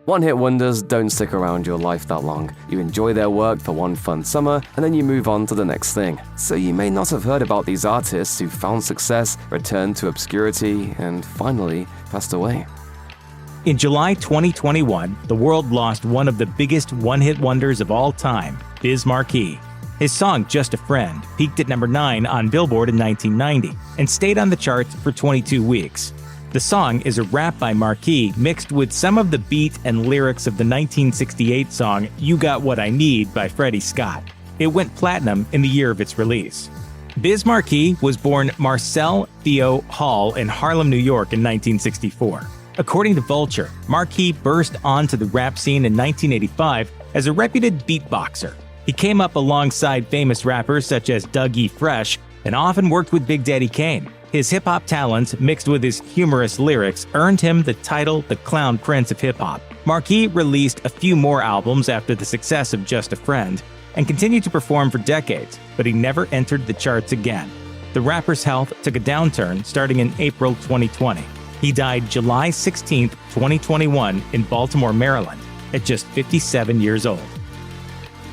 One-hit wonders don't stick around your life that long. You enjoy their work for one fun summer, and then you move on to the next thing. So you may not have heard about these artists who found success, returned to obscurity, and finally passed away. In July 2021, the world lost one of the biggest one-hit wonders of all time, Biz Markie. His song Just a Friend peaked at number 9 on Billboard in 1990 and stayed on the charts for 22 weeks. The song is a rap by Markie mixed with some of the beat and lyrics of the 1968 song You Got What I Need by Freddie Scott. It went platinum in the year of its release. Biz Markie was born Marcel Theo Hall in Harlem, New York in 1964. According to Vulture, Markie burst onto the rap scene in 1985 as a reputed beatboxer. He came up alongside famous rappers such as Doug E. Fresh and often worked with Big Daddy Kane. His hip-hop talents, mixed with his humorous lyrics, earned him the title the Clown Prince of Hip-Hop. Markie released a few more albums after the success of Just a Friend and continued to perform for decades, but he never entered the charts again. The rapper's health took a downturn starting in April 2020. He died July 16, 2021 in Baltimore, Maryland, at just 57 years old.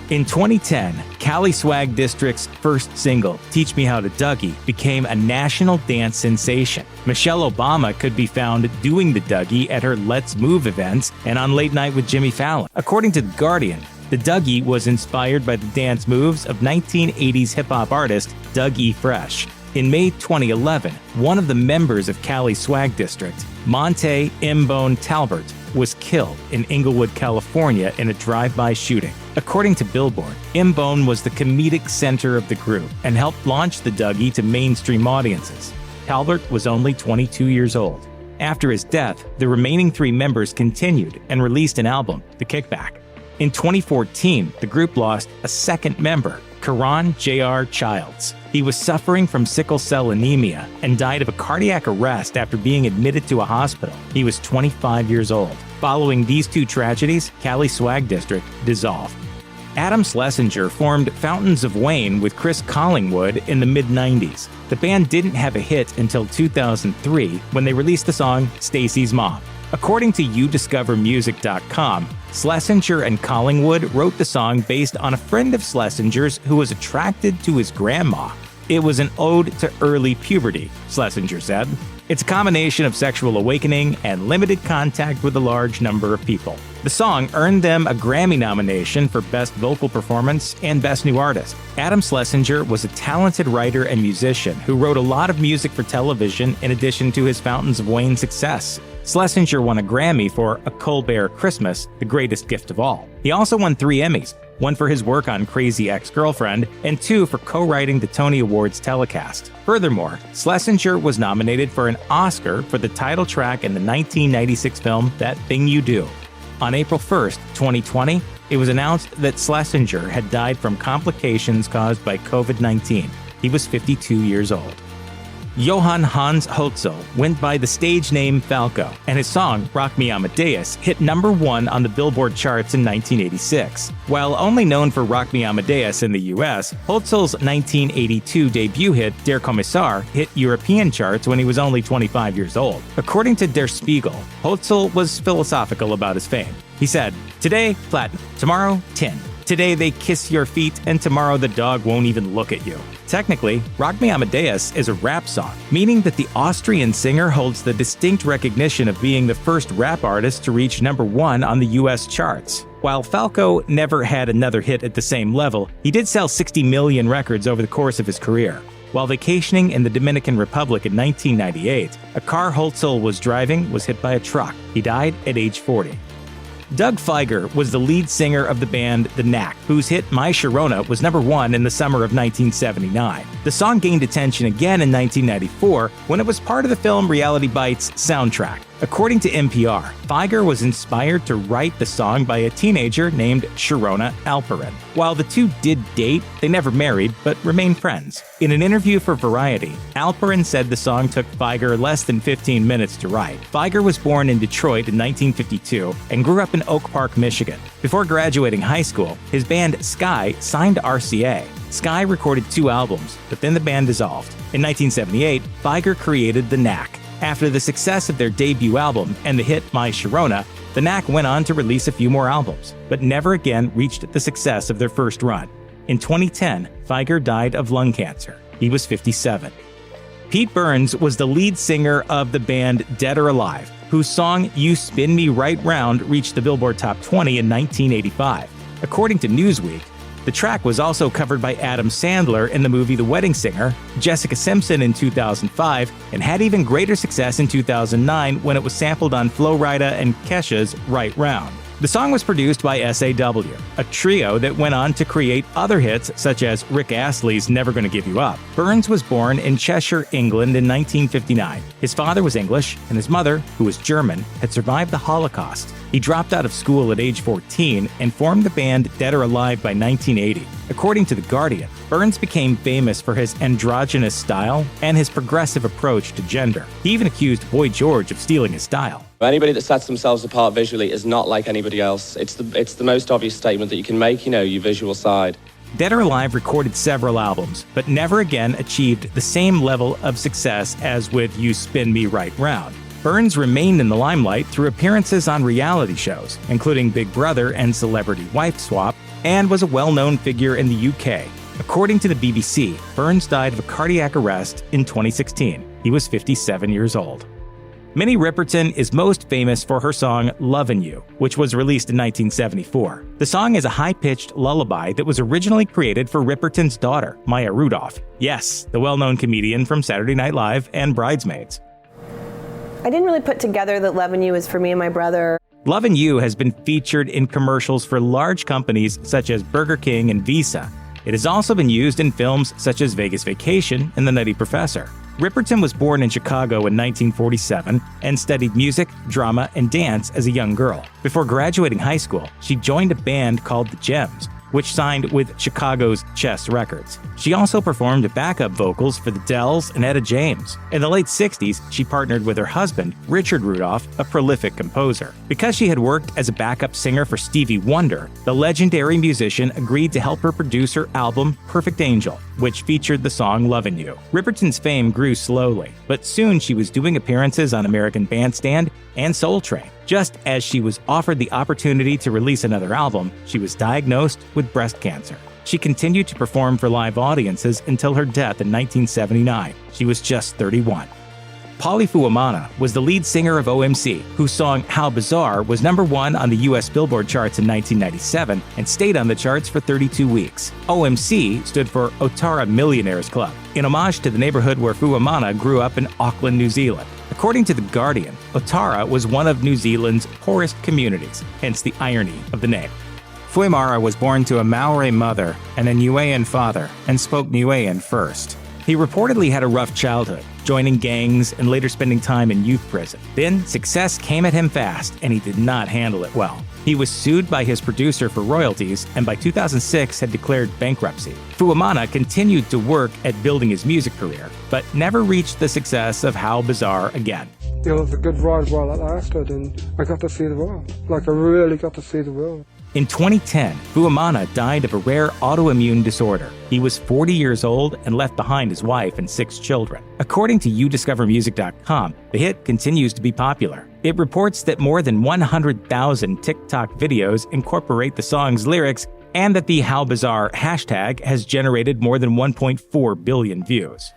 In 2010, Cali Swag District's first single, Teach Me How to Dougie, became a national dance sensation. Michelle Obama could be found doing the Dougie at her Let's Move events and on Late Night with Jimmy Fallon. According to The Guardian, the Dougie was inspired by the dance moves of 1980s hip-hop artist Doug E. Fresh. In May 2011, one of the members of Cali Swag District, Monte M-Bone Talbert, was killed in Inglewood, California in a drive-by shooting. According to Billboard, M-Bone was the comedic center of the group and helped launch the Dougie to mainstream audiences. Talbert was only 22 years old. After his death, the remaining 3 members continued and released an album, The Kickback. In 2014, the group lost a second member, Karan J.R. Childs. He was suffering from sickle cell anemia and died of a cardiac arrest after being admitted to a hospital. He was 25 years old. Following these 2 tragedies, Cali Swag District dissolved. Adam Schlesinger formed Fountains of Wayne with Chris Collingwood in the mid-90s. The band didn't have a hit until 2003 when they released the song Stacy's Mom. According to youdiscovermusic.com, Schlesinger and Collingwood wrote the song based on a friend of Schlesinger's who was attracted to his grandma. It was an ode to early puberty, Schlesinger said. It's a combination of sexual awakening and limited contact with a large number of people. The song earned them a Grammy nomination for Best Vocal Performance and Best New Artist. Adam Schlesinger was a talented writer and musician who wrote a lot of music for television in addition to his Fountains of Wayne success. Schlesinger won a Grammy for A Colbert Christmas, the greatest gift of all. He also won 3 Emmys, 1 for his work on Crazy Ex-Girlfriend and 2 for co-writing the Tony Awards telecast. Furthermore, Schlesinger was nominated for an Oscar for the title track in the 1996 film That Thing You Do. On April 1st, 2020, it was announced that Schlesinger had died from complications caused by COVID-19. He was 52 years old. Johann Hans Hölzel went by the stage name Falco, and his song Rock Me Amadeus hit number 1 on the Billboard charts in 1986. While only known for Rock Me Amadeus in the US, Hölzel's 1982 debut hit Der Kommissar hit European charts when he was only 25 years old. According to Der Spiegel, Hölzel was philosophical about his fame. He said, "Today, platinum. Tomorrow, tin. Today they kiss your feet, and tomorrow the dog won't even look at you." Technically, Rock Me Amadeus is a rap song, meaning that the Austrian singer holds the distinct recognition of being the first rap artist to reach number 1 on the US charts. While Falco never had another hit at the same level, he did sell 60 million records over the course of his career. While vacationing in the Dominican Republic in 1998, a car Hölzel was driving was hit by a truck. He died at age 40. Doug Fieger was the lead singer of the band The Knack, whose hit My Sharona was number 1 in the summer of 1979. The song gained attention again in 1994 when it was part of the film Reality Bites soundtrack. According to NPR, Fieger was inspired to write the song by a teenager named Sharona Alperin. While the two did date, they never married, but remained friends. In an interview for Variety, Alperin said the song took Fieger less than 15 minutes to write. Fieger was born in Detroit in 1952 and grew up in Oak Park, Michigan. Before graduating high school, his band Sky signed to RCA. Sky recorded 2 albums, but then the band dissolved. In 1978, Fieger created The Knack. After the success of their debut album and the hit My Sharona, the Knack went on to release a few more albums, but never again reached the success of their first run. In 2010, Figer died of lung cancer. He was 57. Pete Burns was the lead singer of the band Dead or Alive, whose song You Spin Me Right Round reached the Billboard Top 20 in 1985. According to Newsweek, the track was also covered by Adam Sandler in the movie The Wedding Singer, Jessica Simpson in 2005, and had even greater success in 2009 when it was sampled on Flo Rida and Kesha's Right Round. The song was produced by SAW, a trio that went on to create other hits such as Rick Astley's Never Gonna Give You Up. Burns was born in Cheshire, England in 1959. His father was English, and his mother, who was German, had survived the Holocaust. He dropped out of school at age 14 and formed the band Dead or Alive by 1980. According to The Guardian, Burns became famous for his androgynous style and his progressive approach to gender. He even accused Boy George of stealing his style. Anybody that sets themselves apart visually is not like anybody else. It's the most obvious statement that you can make, your visual side. Dead or Alive recorded several albums, but never again achieved the same level of success as with You Spin Me Right Round. Burns remained in the limelight through appearances on reality shows, including Big Brother and Celebrity Wife Swap, and was a well-known figure in the UK. According to the BBC, Burns died of a cardiac arrest in 2016. He was 57 years old. Minnie Riperton is most famous for her song Lovin' You, which was released in 1974. The song is a high-pitched lullaby that was originally created for Riperton's daughter, Maya Rudolph. Yes, the well-known comedian from Saturday Night Live and Bridesmaids. I didn't really put together that Lovin' You is for me and my brother. Lovin' You has been featured in commercials for large companies such as Burger King and Visa. It has also been used in films such as Vegas Vacation and The Nutty Professor. Riperton was born in Chicago in 1947 and studied music, drama, and dance as a young girl. Before graduating high school, she joined a band called The Gems, which signed with Chicago's Chess Records. She also performed backup vocals for the Dells and Etta James. In the late 60s, she partnered with her husband, Richard Rudolph, a prolific composer. Because she had worked as a backup singer for Stevie Wonder, the legendary musician agreed to help her produce her album Perfect Angel, which featured the song Lovin' You. Riperton's fame grew slowly, but soon she was doing appearances on American Bandstand and Soul Train. Just as she was offered the opportunity to release another album, she was diagnosed with breast cancer. She continued to perform for live audiences until her death in 1979. She was just 31. Polly Fuemana was the lead singer of OMC, whose song How Bizarre was #1 on the US Billboard charts in 1997 and stayed on the charts for 32 weeks. OMC stood for Otara Millionaires Club, in homage to the neighborhood where Fuemana grew up in Auckland, New Zealand. According to The Guardian, Otara was one of New Zealand's poorest communities, hence the irony of the name. Fuemana was born to a Maori mother and a Niuean father and spoke Niuean first. He reportedly had a rough childhood, joining gangs and later spending time in youth prison. Then, success came at him fast, and he did not handle it well. He was sued by his producer for royalties, and by 2006 had declared bankruptcy. Fuemana continued to work at building his music career, but never reached the success of How Bizarre again. It was a good ride while it lasted, and I got to see the world. I really got to see the world. In 2010, Fuemana died of a rare autoimmune disorder. He was 40 years old and left behind his wife and 6 children. According to youdiscovermusic.com, the hit continues to be popular. It reports that more than 100,000 TikTok videos incorporate the song's lyrics and that the How Bizarre hashtag has generated more than 1.4 billion views.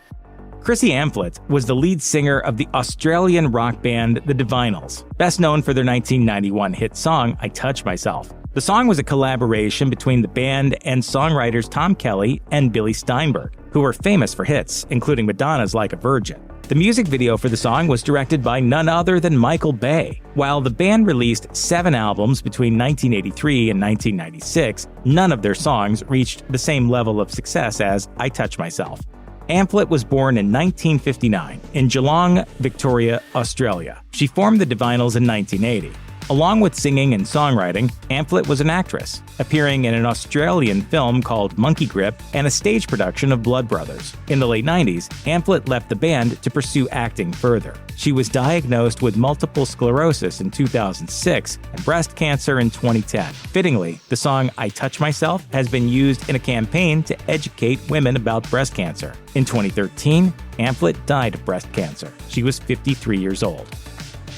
Chrissy Amphlett was the lead singer of the Australian rock band The Divinyls, best known for their 1991 hit song I Touch Myself. The song was a collaboration between the band and songwriters Tom Kelly and Billy Steinberg, who were famous for hits, including Madonna's Like a Virgin. The music video for the song was directed by none other than Michael Bay. While the band released 7 albums between 1983 and 1996, none of their songs reached the same level of success as I Touch Myself. Amphlett was born in 1959 in Geelong, Victoria, Australia. She formed the Divinyls in 1980. Along with singing and songwriting, Amphlett was an actress, appearing in an Australian film called Monkey Grip and a stage production of Blood Brothers. In the late 90s, Amphlett left the band to pursue acting further. She was diagnosed with multiple sclerosis in 2006 and breast cancer in 2010. Fittingly, the song I Touch Myself has been used in a campaign to educate women about breast cancer. In 2013, Amphlett died of breast cancer. She was 53 years old.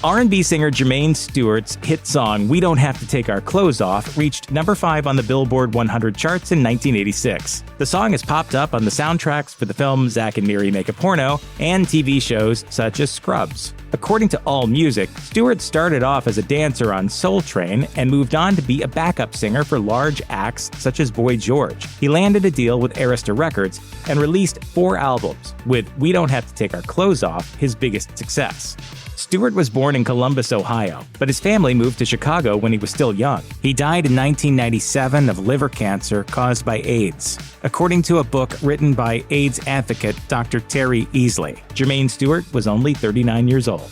R&B singer Jermaine Stewart's hit song We Don't Have to Take Our Clothes Off reached number 5 on the Billboard 100 charts in 1986. The song has popped up on the soundtracks for the film Zack and Miri Make a Porno and TV shows such as Scrubs. According to AllMusic, Stewart started off as a dancer on Soul Train and moved on to be a backup singer for large acts such as Boy George. He landed a deal with Arista Records and released 4 albums, with We Don't Have to Take Our Clothes Off his biggest success. Stewart was born in Columbus, Ohio, but his family moved to Chicago when he was still young. He died in 1997 of liver cancer caused by AIDS. According to a book written by AIDS advocate Dr. Terry Easley, Jermaine Stewart was only 39 years old.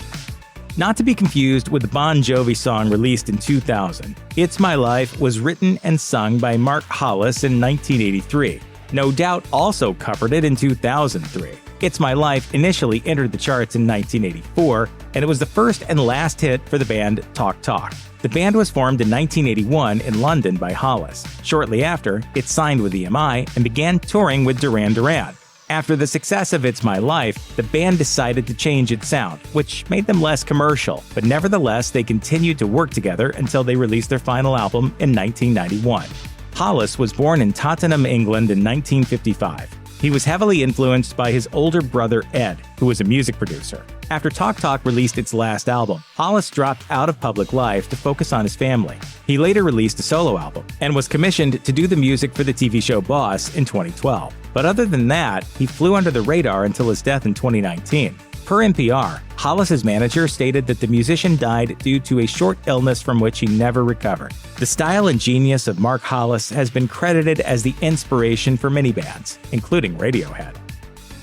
Not to be confused with the Bon Jovi song released in 2000, It's My Life was written and sung by Mark Hollis in 1983. No Doubt also covered it in 2003. It's My Life initially entered the charts in 1984, and it was the first and last hit for the band Talk Talk. The band was formed in 1981 in London by Hollis. Shortly after, it signed with EMI and began touring with Duran Duran. After the success of It's My Life, the band decided to change its sound, which made them less commercial, but nevertheless they continued to work together until they released their final album in 1991. Hollis was born in Tottenham, England in 1955. He was heavily influenced by his older brother Ed, who was a music producer. After Talk Talk released its last album, Hollis dropped out of public life to focus on his family. He later released a solo album and was commissioned to do the music for the TV show Boss in 2012. But other than that, he flew under the radar until his death in 2019. Per NPR, Hollis's manager stated that the musician died due to a short illness from which he never recovered. The style and genius of Mark Hollis has been credited as the inspiration for many bands, including Radiohead.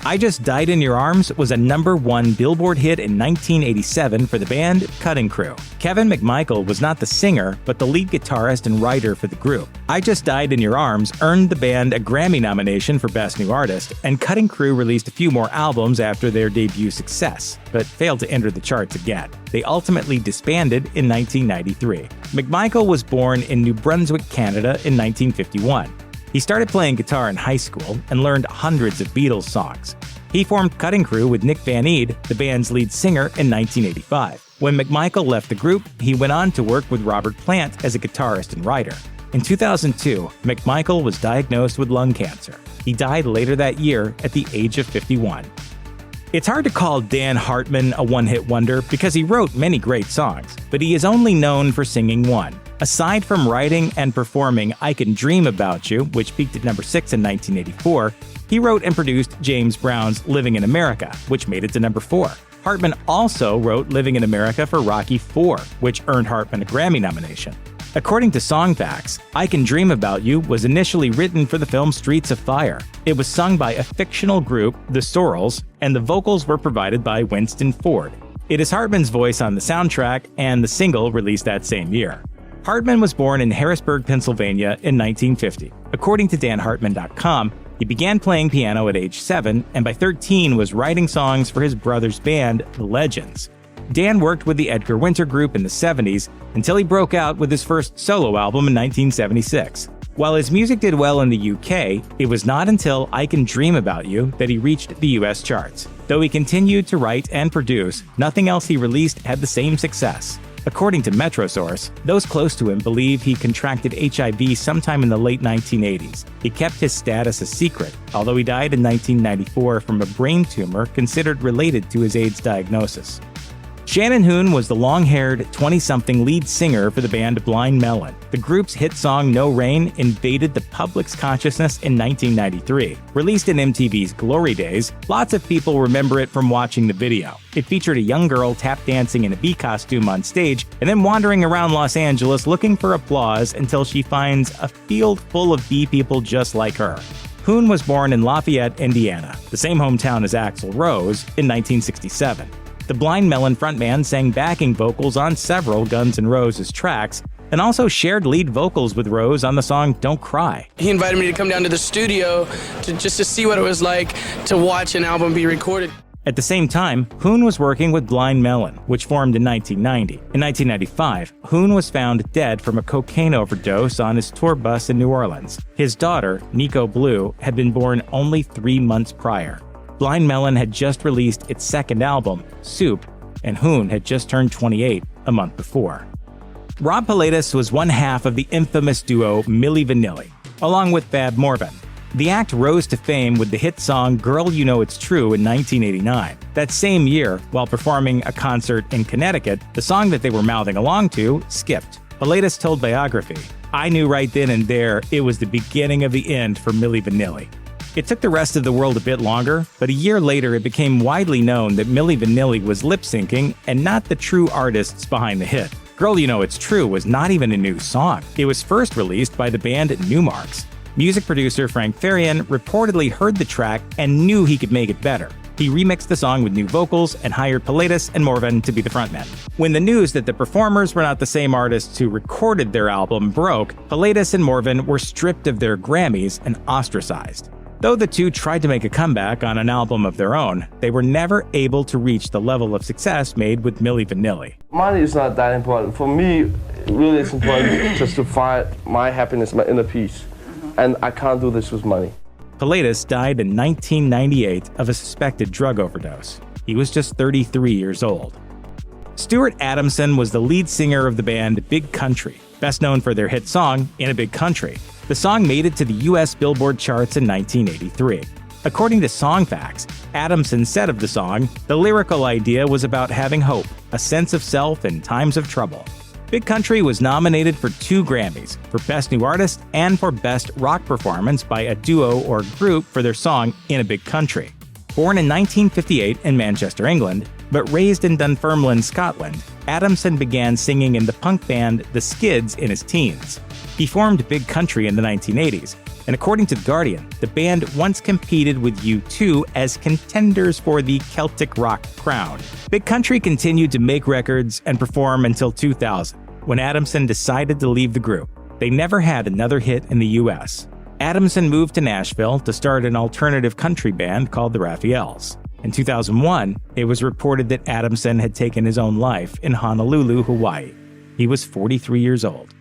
I Just Died in Your Arms was a #1 Billboard hit in 1987 for the band Cutting Crew. Kevin McMichael was not the singer, but the lead guitarist and writer for the group. I Just Died in Your Arms earned the band a Grammy nomination for Best New Artist, and Cutting Crew released a few more albums after their debut success, but failed to enter the charts again. They ultimately disbanded in 1993. McMichael was born in New Brunswick, Canada in 1951. He started playing guitar in high school and learned hundreds of Beatles songs. He formed Cutting Crew with Nick Van Eede, the band's lead singer, in 1985. When McMichael left the group, he went on to work with Robert Plant as a guitarist and writer. In 2002, McMichael was diagnosed with lung cancer. He died later that year at the age of 51. It's hard to call Dan Hartman a one-hit wonder because he wrote many great songs, but he is only known for singing one. Aside from writing and performing I Can Dream About You, which peaked at number 6 in 1984, he wrote and produced James Brown's Living in America, which made it to number 4. Hartman also wrote Living in America for Rocky IV, which earned Hartman a Grammy nomination. According to Songfacts, I Can Dream About You was initially written for the film Streets of Fire. It was sung by a fictional group, the Sorrels, and the vocals were provided by Winston Ford. It is Hartman's voice on the soundtrack and the single released that same year. Hartman was born in Harrisburg, Pennsylvania in 1950. According to DanHartman.com, he began playing piano at age 7 and by 13 was writing songs for his brother's band, The Legends. Dan worked with the Edgar Winter Group in the 70s until he broke out with his first solo album in 1976. While his music did well in the UK, it was not until I Can Dream About You that he reached the US charts. Though he continued to write and produce, nothing else he released had the same success. According to Metrosource, those close to him believe he contracted HIV sometime in the late 1980s. He kept his status a secret, although he died in 1994 from a brain tumor considered related to his AIDS diagnosis. Shannon Hoon was the long-haired 20-something lead singer for the band Blind Melon. The group's hit song No Rain invaded the public's consciousness in 1993. Released in MTV's Glory Days, lots of people remember it from watching the video. It featured a young girl tap dancing in a bee costume on stage and then wandering around Los Angeles looking for applause until she finds a field full of bee people just like her. Hoon was born in Lafayette, Indiana, the same hometown as Axl Rose, in 1967. The Blind Melon frontman sang backing vocals on several Guns N' Roses tracks, and also shared lead vocals with Rose on the song Don't Cry. He invited me to come down to the studio to see what it was like to watch an album be recorded. At the same time, Hoon was working with Blind Melon, which formed in 1990. In 1995, Hoon was found dead from a cocaine overdose on his tour bus in New Orleans. His daughter, Nico Blue, had been born only 3 months prior. Blind Melon had just released its second album, Soup, and Hoon had just turned 28 a month before. Rob Pilatus was one half of the infamous duo Milli Vanilli, along with Fab Morvan. The act rose to fame with the hit song Girl You Know It's True in 1989. That same year, while performing a concert in Connecticut, the song that they were mouthing along to skipped. Pilatus told Biography, "I knew right then and there it was the beginning of the end for Milli Vanilli." It took the rest of the world a bit longer, but a year later it became widely known that Milli Vanilli was lip-syncing and not the true artists behind the hit. Girl You Know It's True was not even a new song. It was first released by the band Newmarks. Music producer Frank Farian reportedly heard the track and knew he could make it better. He remixed the song with new vocals and hired Pilatus and Morvan to be the frontmen. When the news that the performers were not the same artists who recorded their album broke, Pilatus and Morvan were stripped of their Grammys and ostracized. Though the two tried to make a comeback on an album of their own, they were never able to reach the level of success made with Milli Vanilli. Money is not that important. For me, really it's important just to find my happiness, my inner peace. And I can't do this with money. Pilatus died in 1998 of a suspected drug overdose. He was just 33 years old. Stuart Adamson was the lead singer of the band Big Country, best known for their hit song, In a Big Country. The song made it to the US Billboard charts in 1983. According to Songfacts, Adamson said of the song, the lyrical idea was about having hope, a sense of self in times of trouble. Big Country was nominated for 2 Grammys, for Best New Artist and for Best Rock Performance by a duo or group for their song In a Big Country. Born in 1958 in Manchester, England, but raised in Dunfermline, Scotland, Adamson began singing in the punk band The Skids in his teens. He formed Big Country in the 1980s, and according to The Guardian, the band once competed with U2 as contenders for the Celtic rock crown. Big Country continued to make records and perform until 2000, when Adamson decided to leave the group. They never had another hit in the US. Adamson moved to Nashville to start an alternative country band called the Raphaels. In 2001, it was reported that Adamson had taken his own life in Honolulu, Hawaii. He was 43 years old.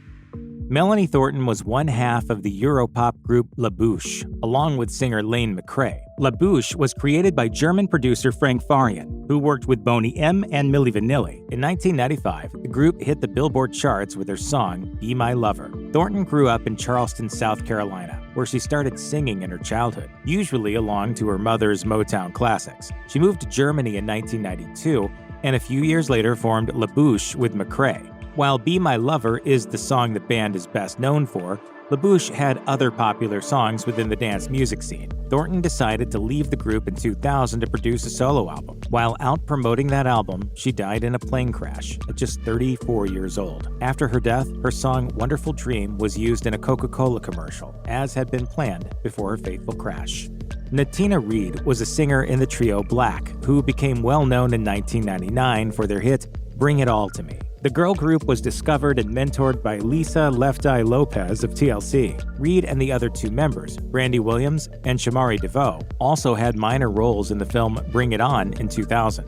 Melanie Thornton was one half of the Europop group La Bouche, along with singer Lane McRae. La Bouche was created by German producer Frank Farian, who worked with Boney M. and Milli Vanilli. In 1995, the group hit the Billboard charts with their song, Be My Lover. Thornton grew up in Charleston, South Carolina, where she started singing in her childhood, usually along to her mother's Motown classics. She moved to Germany in 1992, and a few years later formed La Bouche with McRae. While Be My Lover is the song the band is best known for, La Bouche had other popular songs within the dance music scene. Thornton decided to leave the group in 2000 to produce a solo album. While out promoting that album, she died in a plane crash at just 34 years old. After her death, her song Wonderful Dream was used in a Coca-Cola commercial, as had been planned before her fateful crash. Natina Reed was a singer in the trio Black, who became well known in 1999 for their hit Bring It All to Me. The girl group was discovered and mentored by Lisa Left Eye Lopez of TLC. Reed and the other 2 members, Brandy Williams and Shamari DeVoe, also had minor roles in the film Bring It On in 2000.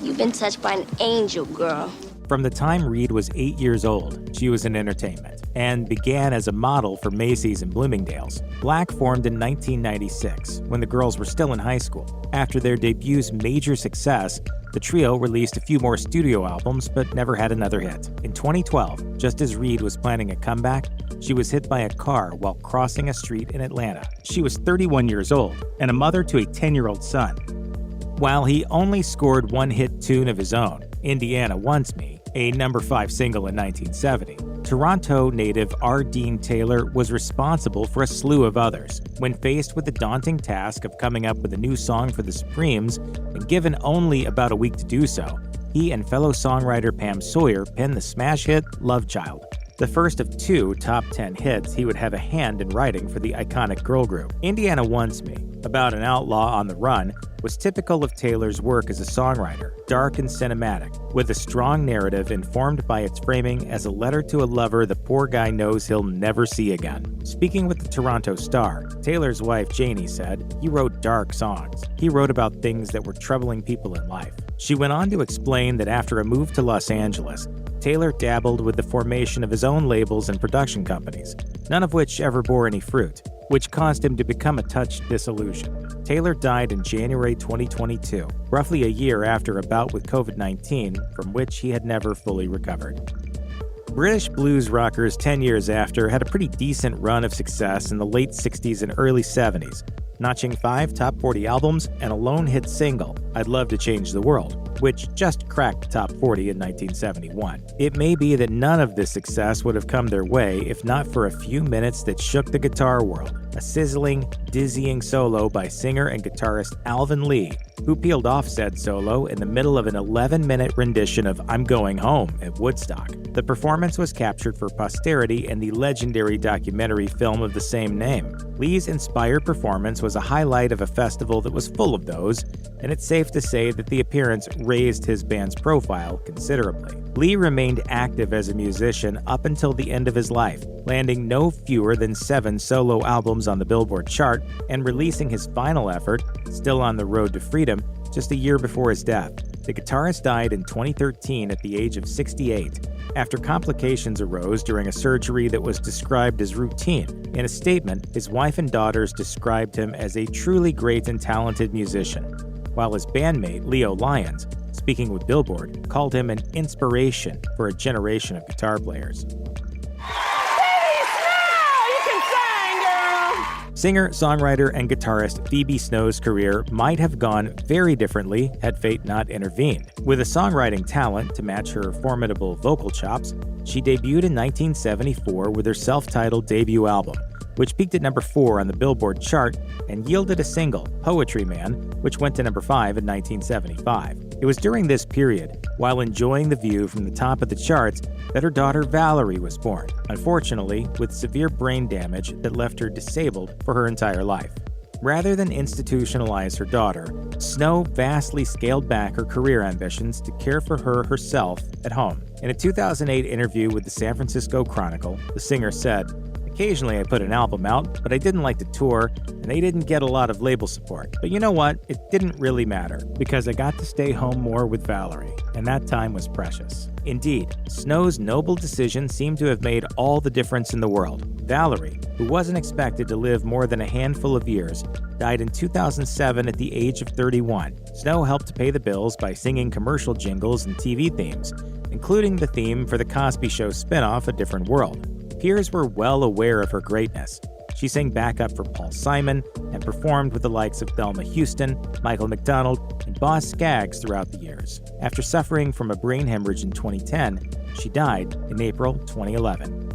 You've been touched by an angel, girl. From the time Reed was 8 years old, she was in entertainment and began as a model for Macy's and Bloomingdale's. Black formed in 1996, when the girls were still in high school. After their debut's major success, the trio released a few more studio albums but never had another hit. In 2012, just as Reed was planning a comeback, she was hit by a car while crossing a street in Atlanta. She was 31 years old and a mother to a 10-year-old son. While he only scored one hit tune of his own, Indiana Wants Me, a number 5 single in 1970, Toronto native R. Dean Taylor was responsible for a slew of others. When faced with the daunting task of coming up with a new song for the Supremes, and given only about a week to do so, he and fellow songwriter Pam Sawyer penned the smash hit Love Child, the first of 2 top 10 hits he would have a hand in writing for the iconic girl group. Indiana Wants Me About an outlaw on the run was typical of Taylor's work as a songwriter, dark and cinematic, with a strong narrative informed by its framing as a letter to a lover the poor guy knows he'll never see again. Speaking with the Toronto Star, Taylor's wife Janie said, "He wrote dark songs. He wrote about things that were troubling people in life." She went on to explain that after a move to Los Angeles, Taylor dabbled with the formation of his own labels and production companies, none of which ever bore any fruit, which caused him to become a touch disillusioned. Taylor died in January 2022, roughly a year after a bout with COVID-19, from which he had never fully recovered. British blues rockers 10 years after had a pretty decent run of success in the late 60s and early 70s, notching 5 top 40 albums and a lone hit single, I'd Love to Change the World, which just cracked the top 40 in 1971. It may be that none of this success would have come their way if not for a few minutes that shook the guitar world, a sizzling, dizzying solo by singer and guitarist Alvin Lee, who peeled off said solo in the middle of an 11-minute rendition of I'm Going Home at Woodstock. The performance was captured for posterity in the legendary documentary film of the same name. Lee's inspired performance was a highlight of a festival that was full of those, and it's safe to say that the appearance raised his band's profile considerably. Lee remained active as a musician up until the end of his life, landing no fewer than 7 solo albums on the Billboard chart and releasing his final effort, Still on the Road to Freedom, just a year before his death. The guitarist died in 2013 at the age of 68, after complications arose during a surgery that was described as routine. In a statement, his wife and daughters described him as a truly great and talented musician, while his bandmate, Leo Lyons, speaking with Billboard, called him an inspiration for a generation of guitar players. Singer, songwriter, and guitarist Phoebe Snow's career might have gone very differently had fate not intervened. With a songwriting talent to match her formidable vocal chops, she debuted in 1974 with her self-titled debut album, which peaked at number 4 on the Billboard chart and yielded a single, Poetry Man, which went to number 5 in 1975. It was during this period, while enjoying the view from the top of the charts, that her daughter Valerie was born, unfortunately with severe brain damage that left her disabled for her entire life. Rather than institutionalize her daughter, Snow vastly scaled back her career ambitions to care for her herself at home. In a 2008 interview with the San Francisco Chronicle, the singer said, "Occasionally I put an album out, but I didn't like to tour, and they didn't get a lot of label support. But you know what? It didn't really matter, because I got to stay home more with Valerie, and that time was precious." Indeed, Snow's noble decision seemed to have made all the difference in the world. Valerie, who wasn't expected to live more than a handful of years, died in 2007 at the age of 31. Snow helped to pay the bills by singing commercial jingles and TV themes, including the theme for the Cosby Show spinoff A Different World. Peers were well aware of her greatness. She sang backup for Paul Simon and performed with the likes of Thelma Houston, Michael McDonald, and Boz Scaggs throughout the years. After suffering from a brain hemorrhage in 2010, she died in April 2011.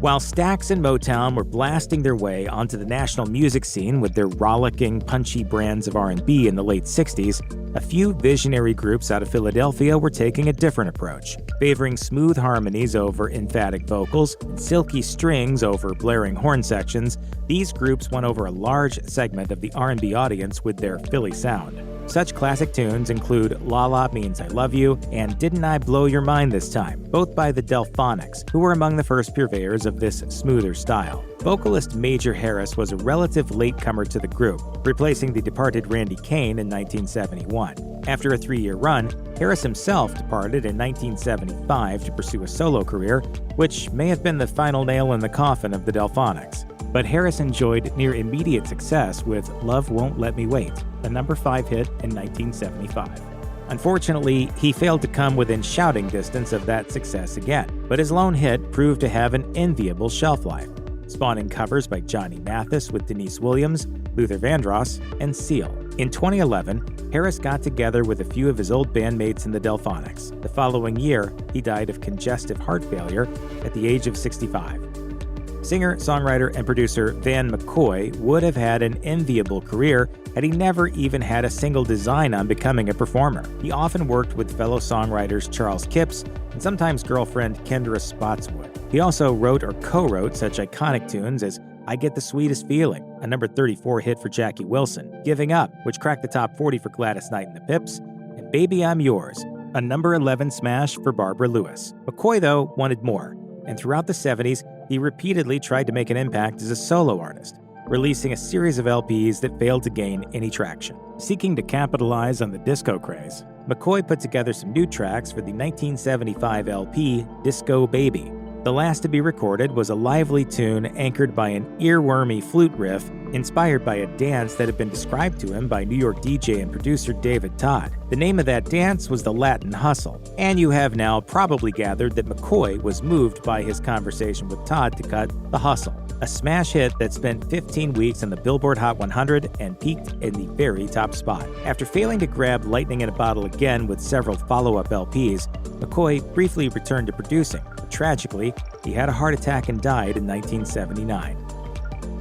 While Stax and Motown were blasting their way onto the national music scene with their rollicking, punchy brands of R&B in the late 60s, a few visionary groups out of Philadelphia were taking a different approach, favoring smooth harmonies over emphatic vocals and silky strings over blaring horn sections. These groups won over a large segment of the R&B audience with their Philly sound. Such classic tunes include La La Means I Love You and Didn't I Blow Your Mind This Time, both by the Delphonics, who were among the first purveyors of this smoother style. Vocalist Major Harris was a relative latecomer to the group, replacing the departed Randy Kane in 1971. After a 3-year run, Harris himself departed in 1975 to pursue a solo career, which may have been the final nail in the coffin of the Delphonics. But Harris enjoyed near immediate success with Love Won't Let Me Wait, a number 5 hit in 1975. Unfortunately, he failed to come within shouting distance of that success again, but his lone hit proved to have an enviable shelf life, spawning covers by Johnny Mathis with Denise Williams, Luther Vandross, and Seal. In 2011, Harris got together with a few of his old bandmates in the Delphonics. The following year, he died of congestive heart failure at the age of 65. Singer, songwriter, and producer Van McCoy would have had an enviable career had he never even had a single design on becoming a performer. He often worked with fellow songwriters Charles Kipps and sometimes girlfriend Kendra Spotswood. He also wrote or co-wrote such iconic tunes as I Get the Sweetest Feeling, a number 34 hit for Jackie Wilson, Giving Up, which cracked the top 40 for Gladys Knight and the Pips, and Baby I'm Yours, a number 11 smash for Barbara Lewis. McCoy, though, wanted more, and throughout the 70s, he repeatedly tried to make an impact as a solo artist, releasing a series of LPs that failed to gain any traction. Seeking to capitalize on the disco craze, McCoy put together some new tracks for the 1975 LP Disco Baby. The last to be recorded was a lively tune anchored by an earwormy flute riff inspired by a dance that had been described to him by New York DJ and producer David Todd. The name of that dance was the Latin Hustle, and you have now probably gathered that McCoy was moved by his conversation with Todd to cut The Hustle, a smash hit that spent 15 weeks on the Billboard Hot 100 and peaked in the very top spot. After failing to grab lightning in a bottle again with several follow-up LPs, McCoy briefly returned to producing. Tragically, he had a heart attack and died in 1979.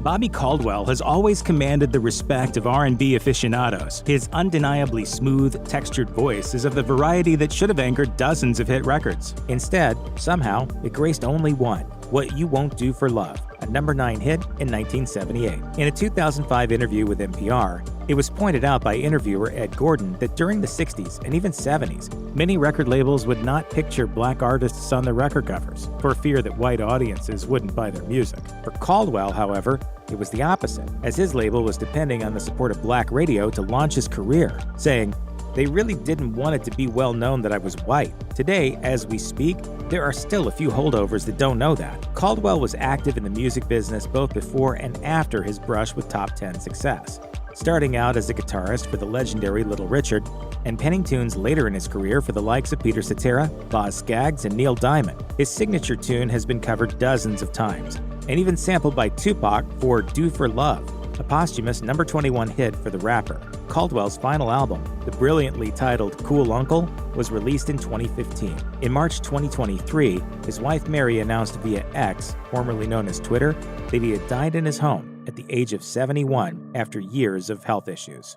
Bobby Caldwell has always commanded the respect of R&B aficionados. His undeniably smooth, textured voice is of the variety that should have anchored dozens of hit records. Instead, somehow, it graced only one, What You Won't Do for Love, a number 9 hit in 1978. In a 2005 interview with NPR, it was pointed out by interviewer Ed Gordon that during the 60s and even 70s, many record labels would not picture black artists on their record covers, for fear that white audiences wouldn't buy their music. For Caldwell, however, it was the opposite, as his label was depending on the support of black radio to launch his career, saying, "They really didn't want it to be well known that I was white. Today, as we speak, there are still a few holdovers that don't know that." Caldwell was active in the music business both before and after his brush with top 10 success, starting out as a guitarist for the legendary Little Richard, and penning tunes later in his career for the likes of Peter Cetera, Boz Scaggs, and Neil Diamond. His signature tune has been covered dozens of times, and even sampled by Tupac for Do for Love, a posthumous number 21 hit for the rapper. Caldwell's final album, the brilliantly titled Cool Uncle, was released in 2015. In March 2023, his wife Mary announced via X, formerly known as Twitter, that he had died in his home at the age of 71 after years of health issues.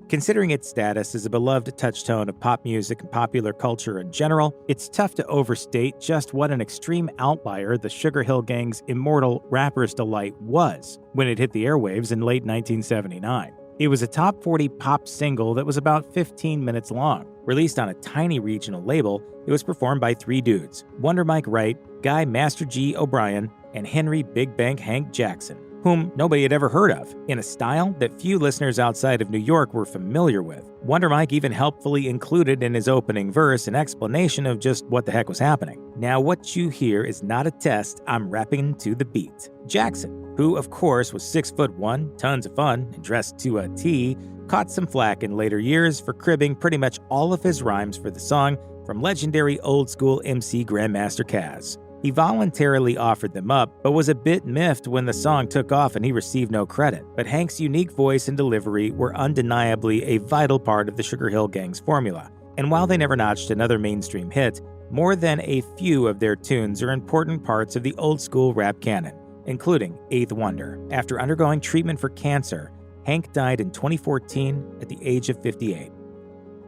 Considering its status as a beloved touchstone of pop music and popular culture in general, it's tough to overstate just what an extreme outlier the Sugar Hill Gang's immortal Rapper's Delight was when it hit the airwaves in late 1979. It was a top 40 pop single that was about 15 minutes long. Released on a tiny regional label, it was performed by 3 dudes, Wonder Mike Wright, Guy Master G. O'Brien, and Henry Big Bank Hank Jackson, whom nobody had ever heard of, in a style that few listeners outside of New York were familiar with. Wonder Mike even helpfully included in his opening verse an explanation of just what the heck was happening. "Now what you hear is not a test, I'm rapping to the beat." Jackson, who of course was 6'1", tons of fun, and dressed to a T, caught some flack in later years for cribbing pretty much all of his rhymes for the song from legendary old-school MC Grandmaster Caz. He voluntarily offered them up, but was a bit miffed when the song took off and he received no credit. But Hank's unique voice and delivery were undeniably a vital part of the Sugar Hill Gang's formula. And while they never notched another mainstream hit, more than a few of their tunes are important parts of the old-school rap canon, including Eighth Wonder. After undergoing treatment for cancer, Hank died in 2014 at the age of 58.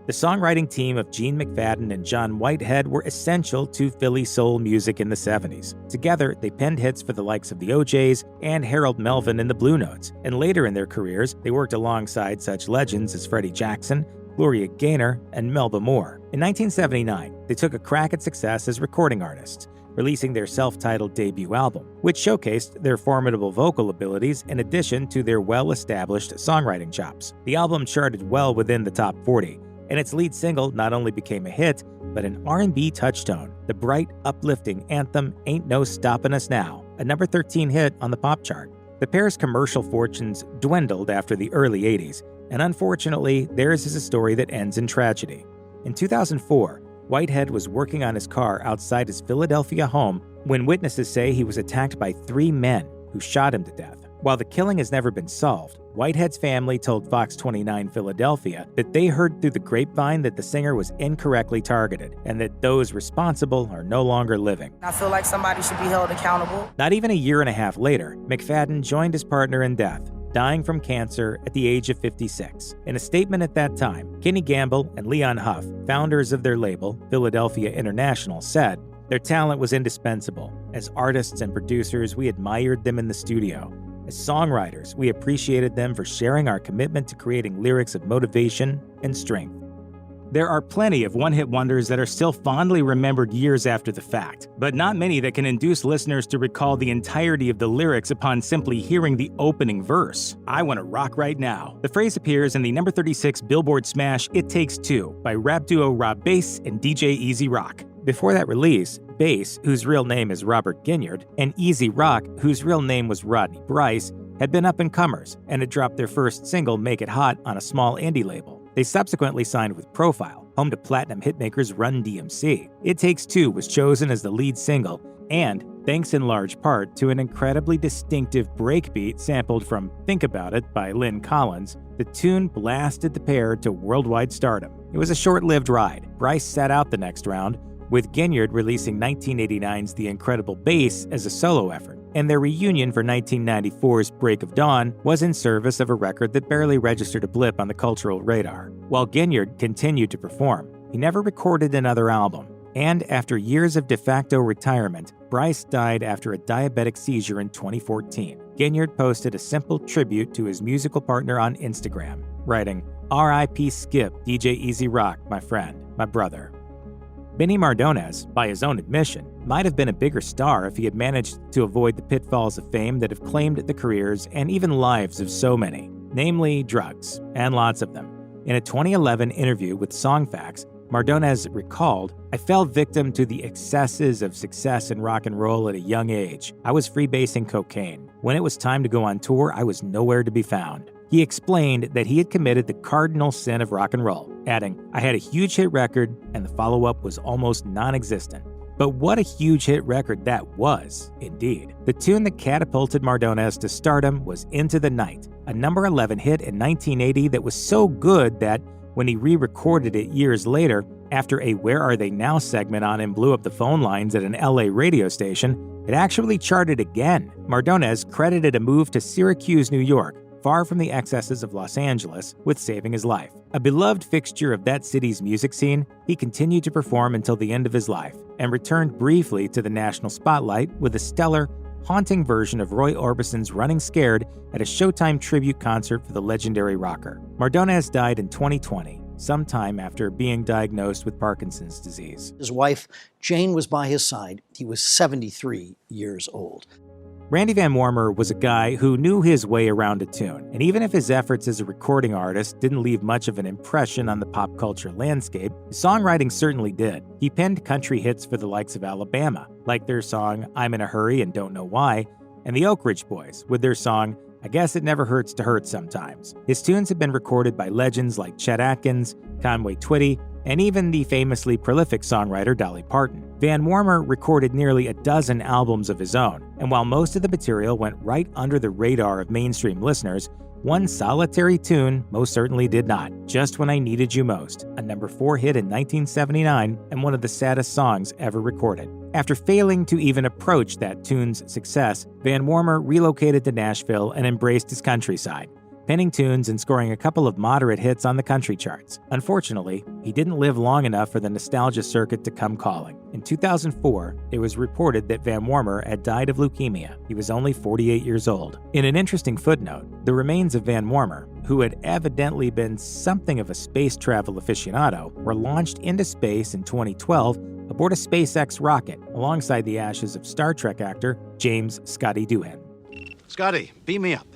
The songwriting team of Gene McFadden and John Whitehead were essential to Philly soul music in the 70s. Together, they penned hits for the likes of the OJs and Harold Melvin and the Blue Notes, and later in their careers, they worked alongside such legends as Freddie Jackson, Gloria Gaynor, and Melba Moore. In 1979, they took a crack at success as recording artists, releasing their self-titled debut album, which showcased their formidable vocal abilities in addition to their well-established songwriting chops. The album charted well within the top 40, and its lead single not only became a hit, but an R&B touchstone, the bright, uplifting anthem Ain't No Stoppin' Us Now, a number 13 hit on the pop chart. The pair's commercial fortunes dwindled after the early 80s, and unfortunately, theirs is a story that ends in tragedy. In 2004, Whitehead was working on his car outside his Philadelphia home when witnesses say he was attacked by 3 men who shot him to death. While the killing has never been solved, Whitehead's family told Fox 29 Philadelphia that they heard through the grapevine that the singer was incorrectly targeted and that those responsible are no longer living. I feel like somebody should be held accountable. Not even a year and a half later, McFadden joined his partner in death, dying from cancer at the age of 56. In a statement at that time, Kenny Gamble and Leon Huff, founders of their label, Philadelphia International, said, "Their talent was indispensable, As artists and producers, we admired them in the studio. As songwriters, we appreciated them for sharing our commitment to creating lyrics of motivation and strength. There are plenty of one-hit wonders that are still fondly remembered years after the fact, but not many that can induce listeners to recall the entirety of the lyrics upon simply hearing the opening verse. I want to rock right now. The phrase appears in the number 36 Billboard smash It Takes Two by rap duo Rob Bass and DJ Easy Rock. Before that release, Bass, whose real name is Robert Ginyard, and Easy Rock, whose real name was Rodney Bryce, had been up-and-comers and had dropped their first single, Make It Hot, on a small indie label. They subsequently signed with Profile, home to platinum hitmakers Run DMC. It Takes Two was chosen as the lead single, and, thanks in large part to an incredibly distinctive breakbeat sampled from Think About It by Lynn Collins, the tune blasted the pair to worldwide stardom. It was a short-lived ride. Bryce sat out the next round, with Ginyard releasing 1989's The Incredible Bass as a solo effort, and their reunion for 1994's Break of Dawn was in service of a record that barely registered a blip on the cultural radar. While Ginyard continued to perform, he never recorded another album, and after years of de facto retirement, Bryce died after a diabetic seizure in 2014. Ginyard posted a simple tribute to his musical partner on Instagram, writing, "R.I.P. Skip, DJ Easy Rock, my friend, my brother." Benny Mardones, by his own admission, might have been a bigger star if he had managed to avoid the pitfalls of fame that have claimed the careers and even lives of so many, namely drugs, and lots of them. In a 2011 interview with Songfacts, Mardones recalled, "I fell victim to the excesses of success in rock and roll at a young age. I was freebasing cocaine. When it was time to go on tour, I was nowhere to be found." He explained that he had committed the cardinal sin of rock and roll, adding, "I had a huge hit record, and the follow-up was almost non-existent." But what a huge hit record that was, indeed. The tune that catapulted Mardones to stardom was Into the Night, a number 11 hit in 1980 that was so good that, when he re-recorded it years later, after a Where Are They Now segment on him blew up the phone lines at an LA radio station, it actually charted again. Mardones credited a move to Syracuse, New York, far from the excesses of Los Angeles, with saving his life. A beloved fixture of that city's music scene, he continued to perform until the end of his life, and returned briefly to the national spotlight with a stellar, haunting version of Roy Orbison's Running Scared at a Showtime tribute concert for the legendary rocker. Mardones died in 2020, sometime after being diagnosed with Parkinson's disease. His wife, Jane, was by his side. He was 73 years old. Randy Van Warmer was a guy who knew his way around a tune, and even if his efforts as a recording artist didn't leave much of an impression on the pop culture landscape, his songwriting certainly did. He penned country hits for the likes of Alabama, like their song I'm in a Hurry and Don't Know Why, and the Oak Ridge Boys with their song I Guess It Never Hurts to Hurt Sometimes. His tunes have been recorded by legends like Chet Atkins, Conway Twitty, and even the famously prolific songwriter Dolly Parton. Van Warmer recorded nearly a dozen albums of his own, and while most of the material went right under the radar of mainstream listeners, one solitary tune most certainly did not, Just When I Needed You Most, a number 4 hit in 1979 and one of the saddest songs ever recorded. After failing to even approach that tune's success, Van Warmer relocated to Nashville and embraced his countryside, penning tunes and scoring a couple of moderate hits on the country charts. Unfortunately, he didn't live long enough for the nostalgia circuit to come calling. In 2004, it was reported that Van Warmer had died of leukemia. He was only 48 years old. In an interesting footnote, the remains of Van Warmer, who had evidently been something of a space travel aficionado, were launched into space in 2012 aboard a SpaceX rocket, alongside the ashes of Star Trek actor James Scotty Doohan. Scotty, beam me up.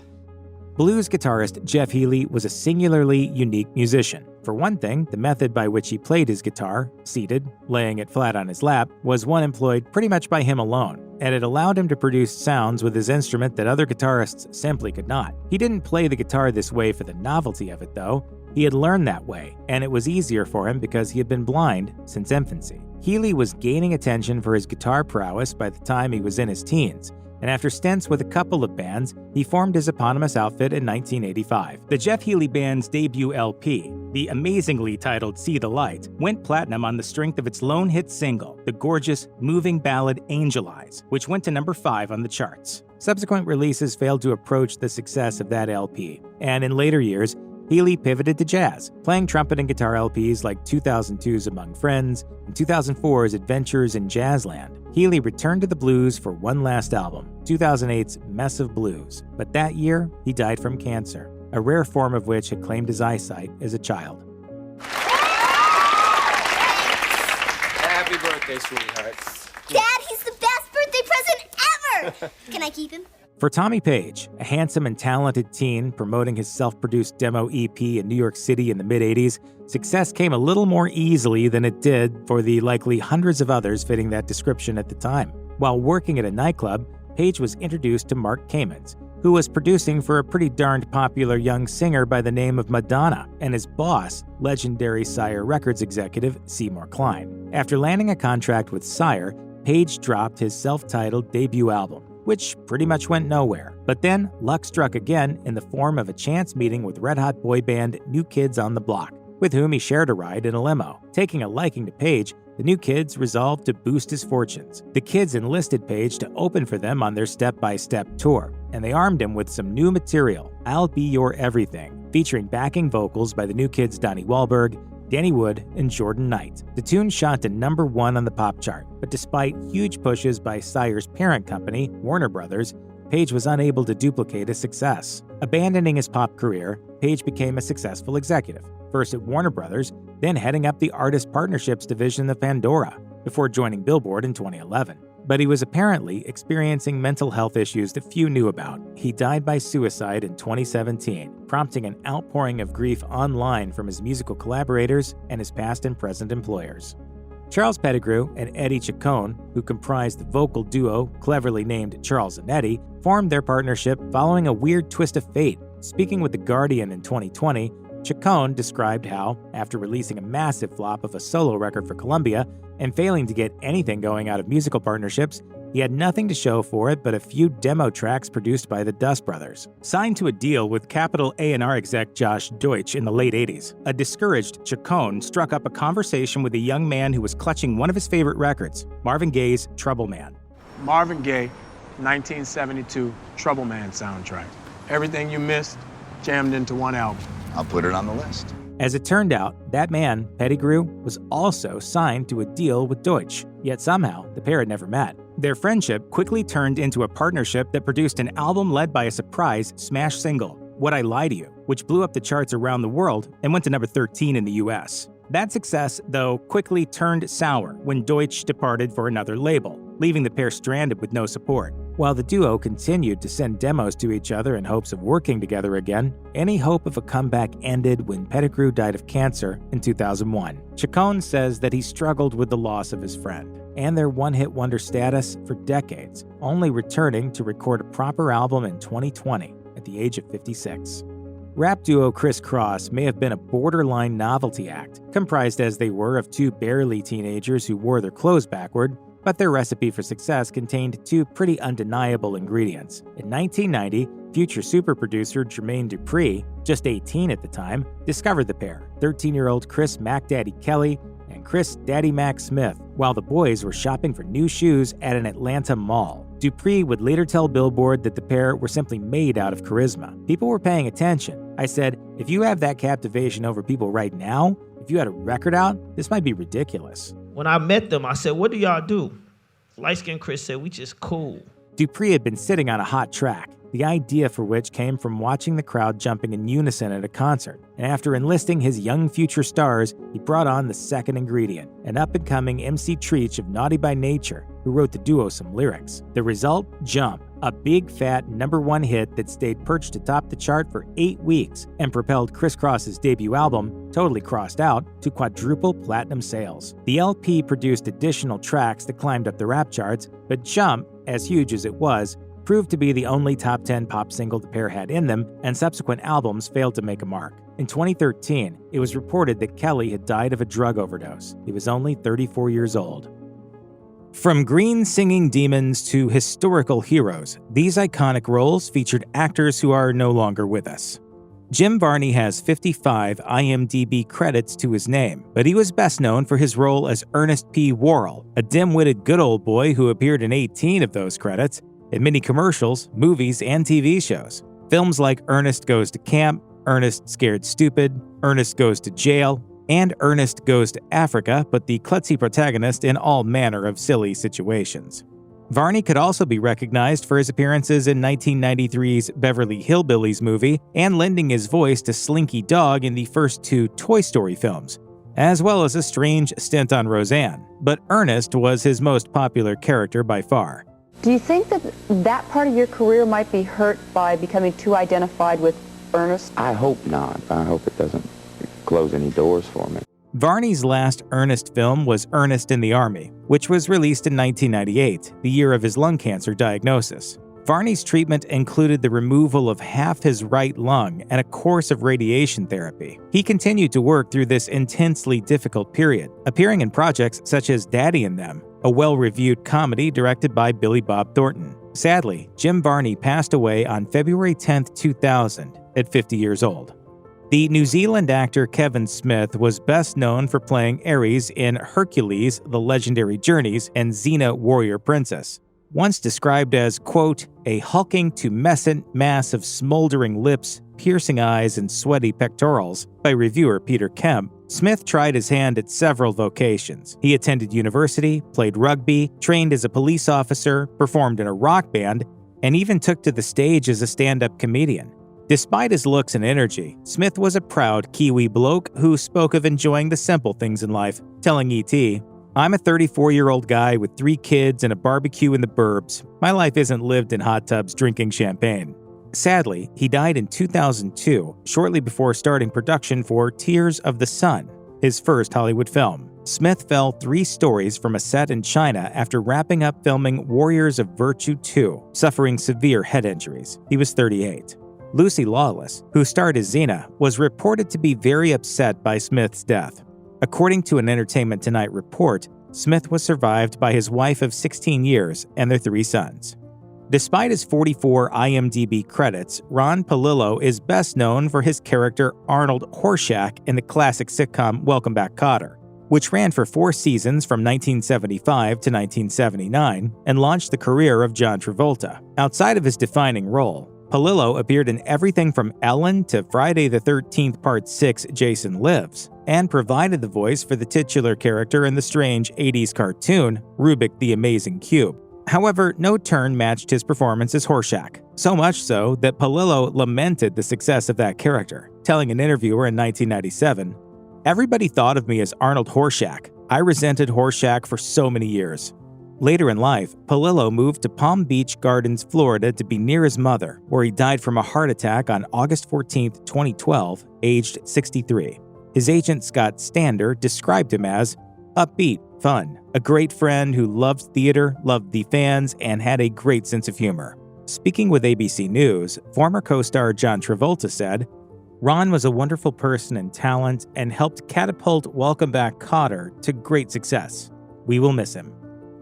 Blues guitarist Jeff Healey was a singularly unique musician. For one thing, the method by which he played his guitar, seated, laying it flat on his lap, was one employed pretty much by him alone, and it allowed him to produce sounds with his instrument that other guitarists simply could not. He didn't play the guitar this way for the novelty of it, though. He had learned that way, and it was easier for him because he had been blind since infancy. Healey was gaining attention for his guitar prowess by the time he was in his teens, and after stints with a couple of bands, he formed his eponymous outfit in 1985. The Jeff Healey Band's debut LP, the amazingly titled See the Light, went platinum on the strength of its lone hit single, the gorgeous, moving ballad Angel Eyes, which went to number 5 on the charts. Subsequent releases failed to approach the success of that LP, and in later years, Healy pivoted to jazz, playing trumpet and guitar LPs like 2002's Among Friends and 2004's Adventures in Jazzland. Healy returned to the blues for one last album, 2008's Mess of Blues, but that year he died from cancer, a rare form of which had claimed his eyesight as a child. Happy birthday, sweetheart. Dad, he's the best birthday present ever! Can I keep him? For Tommy Page, a handsome and talented teen promoting his self-produced demo EP in New York City in the mid-'80s, success came a little more easily than it did for the likely hundreds of others fitting that description at the time. While working at a nightclub, Page was introduced to Mark Kamens, who was producing for a pretty darned popular young singer by the name of Madonna, and his boss, legendary Sire Records executive Seymour Klein. After landing a contract with Sire, Page dropped his self-titled debut album, which pretty much went nowhere. But then, luck struck again in the form of a chance meeting with red-hot boy band New Kids on the Block, with whom he shared a ride in a limo. Taking a liking to Page, the New Kids resolved to boost his fortunes. The Kids enlisted Page to open for them on their step-by-step tour, and they armed him with some new material, I'll Be Your Everything, featuring backing vocals by the New Kids' Donnie Wahlberg, Danny Wood, and Jordan Knight. The tune shot to #1 on the pop chart, but despite huge pushes by Sire's parent company, Warner Brothers, Page was unable to duplicate his success. Abandoning his pop career, Page became a successful executive, first at Warner Brothers, then heading up the artist partnerships division of Pandora, before joining Billboard in 2011. But he was apparently experiencing mental health issues that few knew about. He died by suicide in 2017, prompting an outpouring of grief online from his musical collaborators and his past and present employers. Charles Pettigrew and Eddie Chacon, who comprised the vocal duo cleverly named Charles and Eddie, formed their partnership following a weird twist of fate. Speaking with The Guardian in 2020, Chacon described how, after releasing a massive flop of a solo record for Columbia and failing to get anything going out of musical partnerships, he had nothing to show for it but a few demo tracks produced by the Dust Brothers. Signed to a deal with Capitol A&R exec Josh Deutsch in the late 80s, a discouraged Chacon struck up a conversation with a young man who was clutching one of his favorite records, Marvin Gaye's Trouble Man. Marvin Gaye, 1972 Trouble Man soundtrack. Everything you missed, jammed into one album. I'll put it on the list. As it turned out, that man, Pettigrew, was also signed to a deal with Deutsch, yet somehow the pair had never met. Their friendship quickly turned into a partnership that produced an album led by a surprise smash single, Would I Lie to You, which blew up the charts around the world and went to number 13 in the US. That success, though, quickly turned sour when Deutsch departed for another label, leaving the pair stranded with no support. While the duo continued to send demos to each other in hopes of working together again, any hope of a comeback ended when Pettigrew died of cancer in 2001. Chacon says that he struggled with the loss of his friend and their one-hit wonder status for decades, only returning to record a proper album in 2020 at the age of 56. Rap duo Criss Cross may have been a borderline novelty act, comprised as they were of two barely teenagers who wore their clothes backward, but their recipe for success contained two pretty undeniable ingredients. In 1990, future super producer Jermaine Dupri, just 18 at the time, discovered the pair, 13-year-old Chris Mac Daddy Kelly and Chris Daddy Mac Smith, while the boys were shopping for new shoes at an Atlanta mall. Dupri would later tell Billboard that the pair were simply made out of charisma. People were paying attention. I said, if you have that captivation over people right now, if you had a record out, this might be ridiculous. When I met them, I said, what do y'all do? Light-skinned Chris said, we just cool. Dupri had been sitting on a hot track, the idea for which came from watching the crowd jumping in unison at a concert. And after enlisting his young future stars, he brought on the second ingredient, an up-and-coming MC Treach of Naughty by Nature, who wrote the duo some lyrics. The result? Jump, a big fat #1 hit that stayed perched atop the chart for 8 weeks and propelled Criss Cross's debut album, Totally Crossed Out, to quadruple platinum sales. The LP produced additional tracks that climbed up the rap charts, but Jump, as huge as it was, proved to be the only top 10 pop single the pair had in them, and subsequent albums failed to make a mark. In 2013, it was reported that Kelly had died of a drug overdose. He was only 34 years old. From green singing demons to historical heroes, these iconic roles featured actors who are no longer with us. Jim Varney has 55 IMDb credits to his name, but he was best known for his role as Ernest P. Worrell, a dim-witted good old boy who appeared in 18 of those credits, in many commercials, movies, and TV shows. Films like Ernest Goes to Camp, Ernest Scared Stupid, Ernest Goes to Jail, and Ernest Goes to Africa put the klutzy protagonist in all manner of silly situations. Varney could also be recognized for his appearances in 1993's Beverly Hillbillies movie and lending his voice to Slinky Dog in the first two Toy Story films, as well as a strange stint on Roseanne, but Ernest was his most popular character by far. Do you think that that part of your career might be hurt by becoming too identified with Ernest? I hope not. I hope it doesn't close any doors for me. Varney's last Ernest film was Ernest in the Army, which was released in 1998, the year of his lung cancer diagnosis. Varney's treatment included the removal of half his right lung and a course of radiation therapy. He continued to work through this intensely difficult period, appearing in projects such as Daddy and Them, a well-reviewed comedy directed by Billy Bob Thornton. Sadly, Jim Varney passed away on February 10, 2000, at 50 years old. The New Zealand actor Kevin Smith was best known for playing Ares in Hercules, The Legendary Journeys, and Xena, Warrior Princess. Once described as, quote, a hulking tumescent mass of smoldering lips, piercing eyes, and sweaty pectorals by reviewer Peter Kemp, Smith tried his hand at several vocations. He attended university, played rugby, trained as a police officer, performed in a rock band, and even took to the stage as a stand-up comedian. Despite his looks and energy, Smith was a proud Kiwi bloke who spoke of enjoying the simple things in life, telling E.T., I'm a 34-year-old guy with 3 kids and a barbecue in the burbs. My life isn't lived in hot tubs drinking champagne. Sadly, he died in 2002, shortly before starting production for Tears of the Sun, his first Hollywood film. Smith fell 3 stories from a set in China after wrapping up filming Warriors of Virtue 2, suffering severe head injuries. He was 38. Lucy Lawless, who starred as Xena, was reported to be very upset by Smith's death. According to an Entertainment Tonight report, Smith was survived by his wife of 16 years and their 3 sons. Despite his 44 IMDb credits, Ron Palillo is best known for his character Arnold Horshack in the classic sitcom Welcome Back, Kotter, which ran for 4 seasons from 1975 to 1979 and launched the career of John Travolta. Outside of his defining role, Palillo appeared in everything from Ellen to Friday the 13th Part 6 Jason Lives, and provided the voice for the titular character in the strange 80s cartoon Rubik the Amazing Cube. However, no turn matched his performance as Horshack, so much so that Palillo lamented the success of that character, telling an interviewer in 1997, "Everybody thought of me as Arnold Horshack. I resented Horshack for so many years." Later in life, Palillo moved to Palm Beach Gardens, Florida to be near his mother, where he died from a heart attack on August 14, 2012, aged 63. His agent Scott Stander described him as upbeat, fun, a great friend who loved theater, loved the fans, and had a great sense of humor. Speaking with ABC News, former co-star John Travolta said, Ron was a wonderful person and talent and helped catapult Welcome Back, Kotter to great success. We will miss him.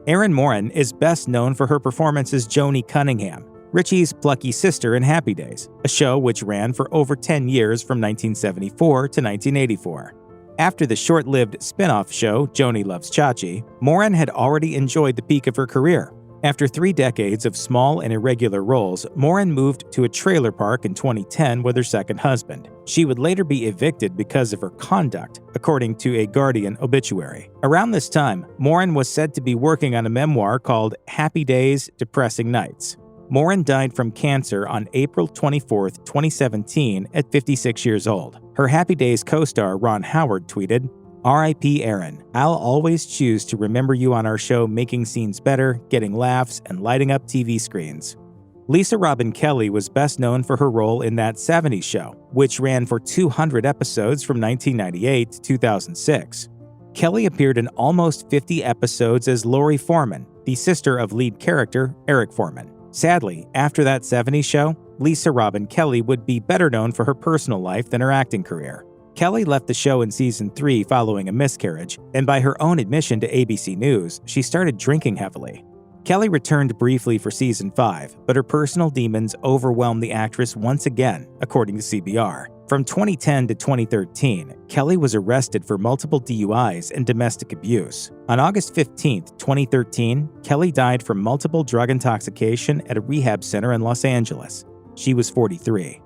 Erin Moran is best known for her performance as Joni Cunningham, Richie's plucky sister in Happy Days, a show which ran for over 10 years from 1974 to 1984. After the short-lived spin-off show Joni Loves Chachi, Moran had already enjoyed the peak of her career. After 3 decades of small and irregular roles, Moran moved to a trailer park in 2010 with her second husband. She would later be evicted because of her conduct, according to a Guardian obituary. Around this time, Moran was said to be working on a memoir called Happy Days, Depressing Nights. Moran died from cancer on April 24, 2017, at 56 years old. Her Happy Days co-star Ron Howard tweeted, R.I.P. Erin. I'll always choose to remember you on our show making scenes better, getting laughs, and lighting up TV screens. Lisa Robin Kelly was best known for her role in That 70s Show, which ran for 200 episodes from 1998 to 2006. Kelly appeared in almost 50 episodes as Lori Foreman, the sister of lead character Eric Foreman. Sadly, after That 70s Show, Lisa Robin Kelly would be better known for her personal life than her acting career. Kelly left the show in season 3 following a miscarriage, and by her own admission to ABC News, she started drinking heavily. Kelly returned briefly for season 5, but her personal demons overwhelmed the actress once again, according to CBR. From 2010 to 2013, Kelly was arrested for multiple DUIs and domestic abuse. On August 15, 2013, Kelly died from multiple drug intoxication at a rehab center in Los Angeles. She was 43.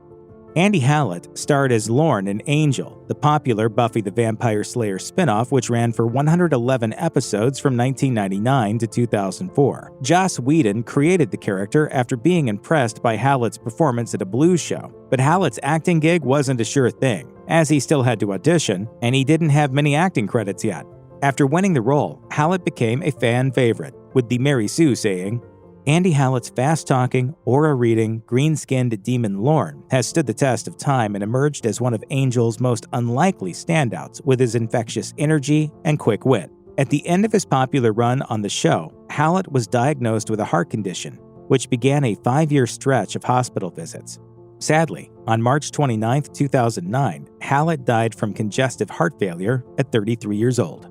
Andy Hallett starred as Lorne in Angel, the popular Buffy the Vampire Slayer spin-off which ran for 111 episodes from 1999 to 2004. Joss Whedon created the character after being impressed by Hallett's performance at a blues show, but Hallett's acting gig wasn't a sure thing, as he still had to audition, and he didn't have many acting credits yet. After winning the role, Hallett became a fan favorite, with the Mary Sue saying, "Andy Hallett's fast-talking, aura-reading, green-skinned demon Lorne has stood the test of time and emerged as one of Angel's most unlikely standouts with his infectious energy and quick wit." At the end of his popular run on the show, Hallett was diagnosed with a heart condition, which began a 5-year stretch of hospital visits. Sadly, on March 29, 2009, Hallett died from congestive heart failure at 33 years old.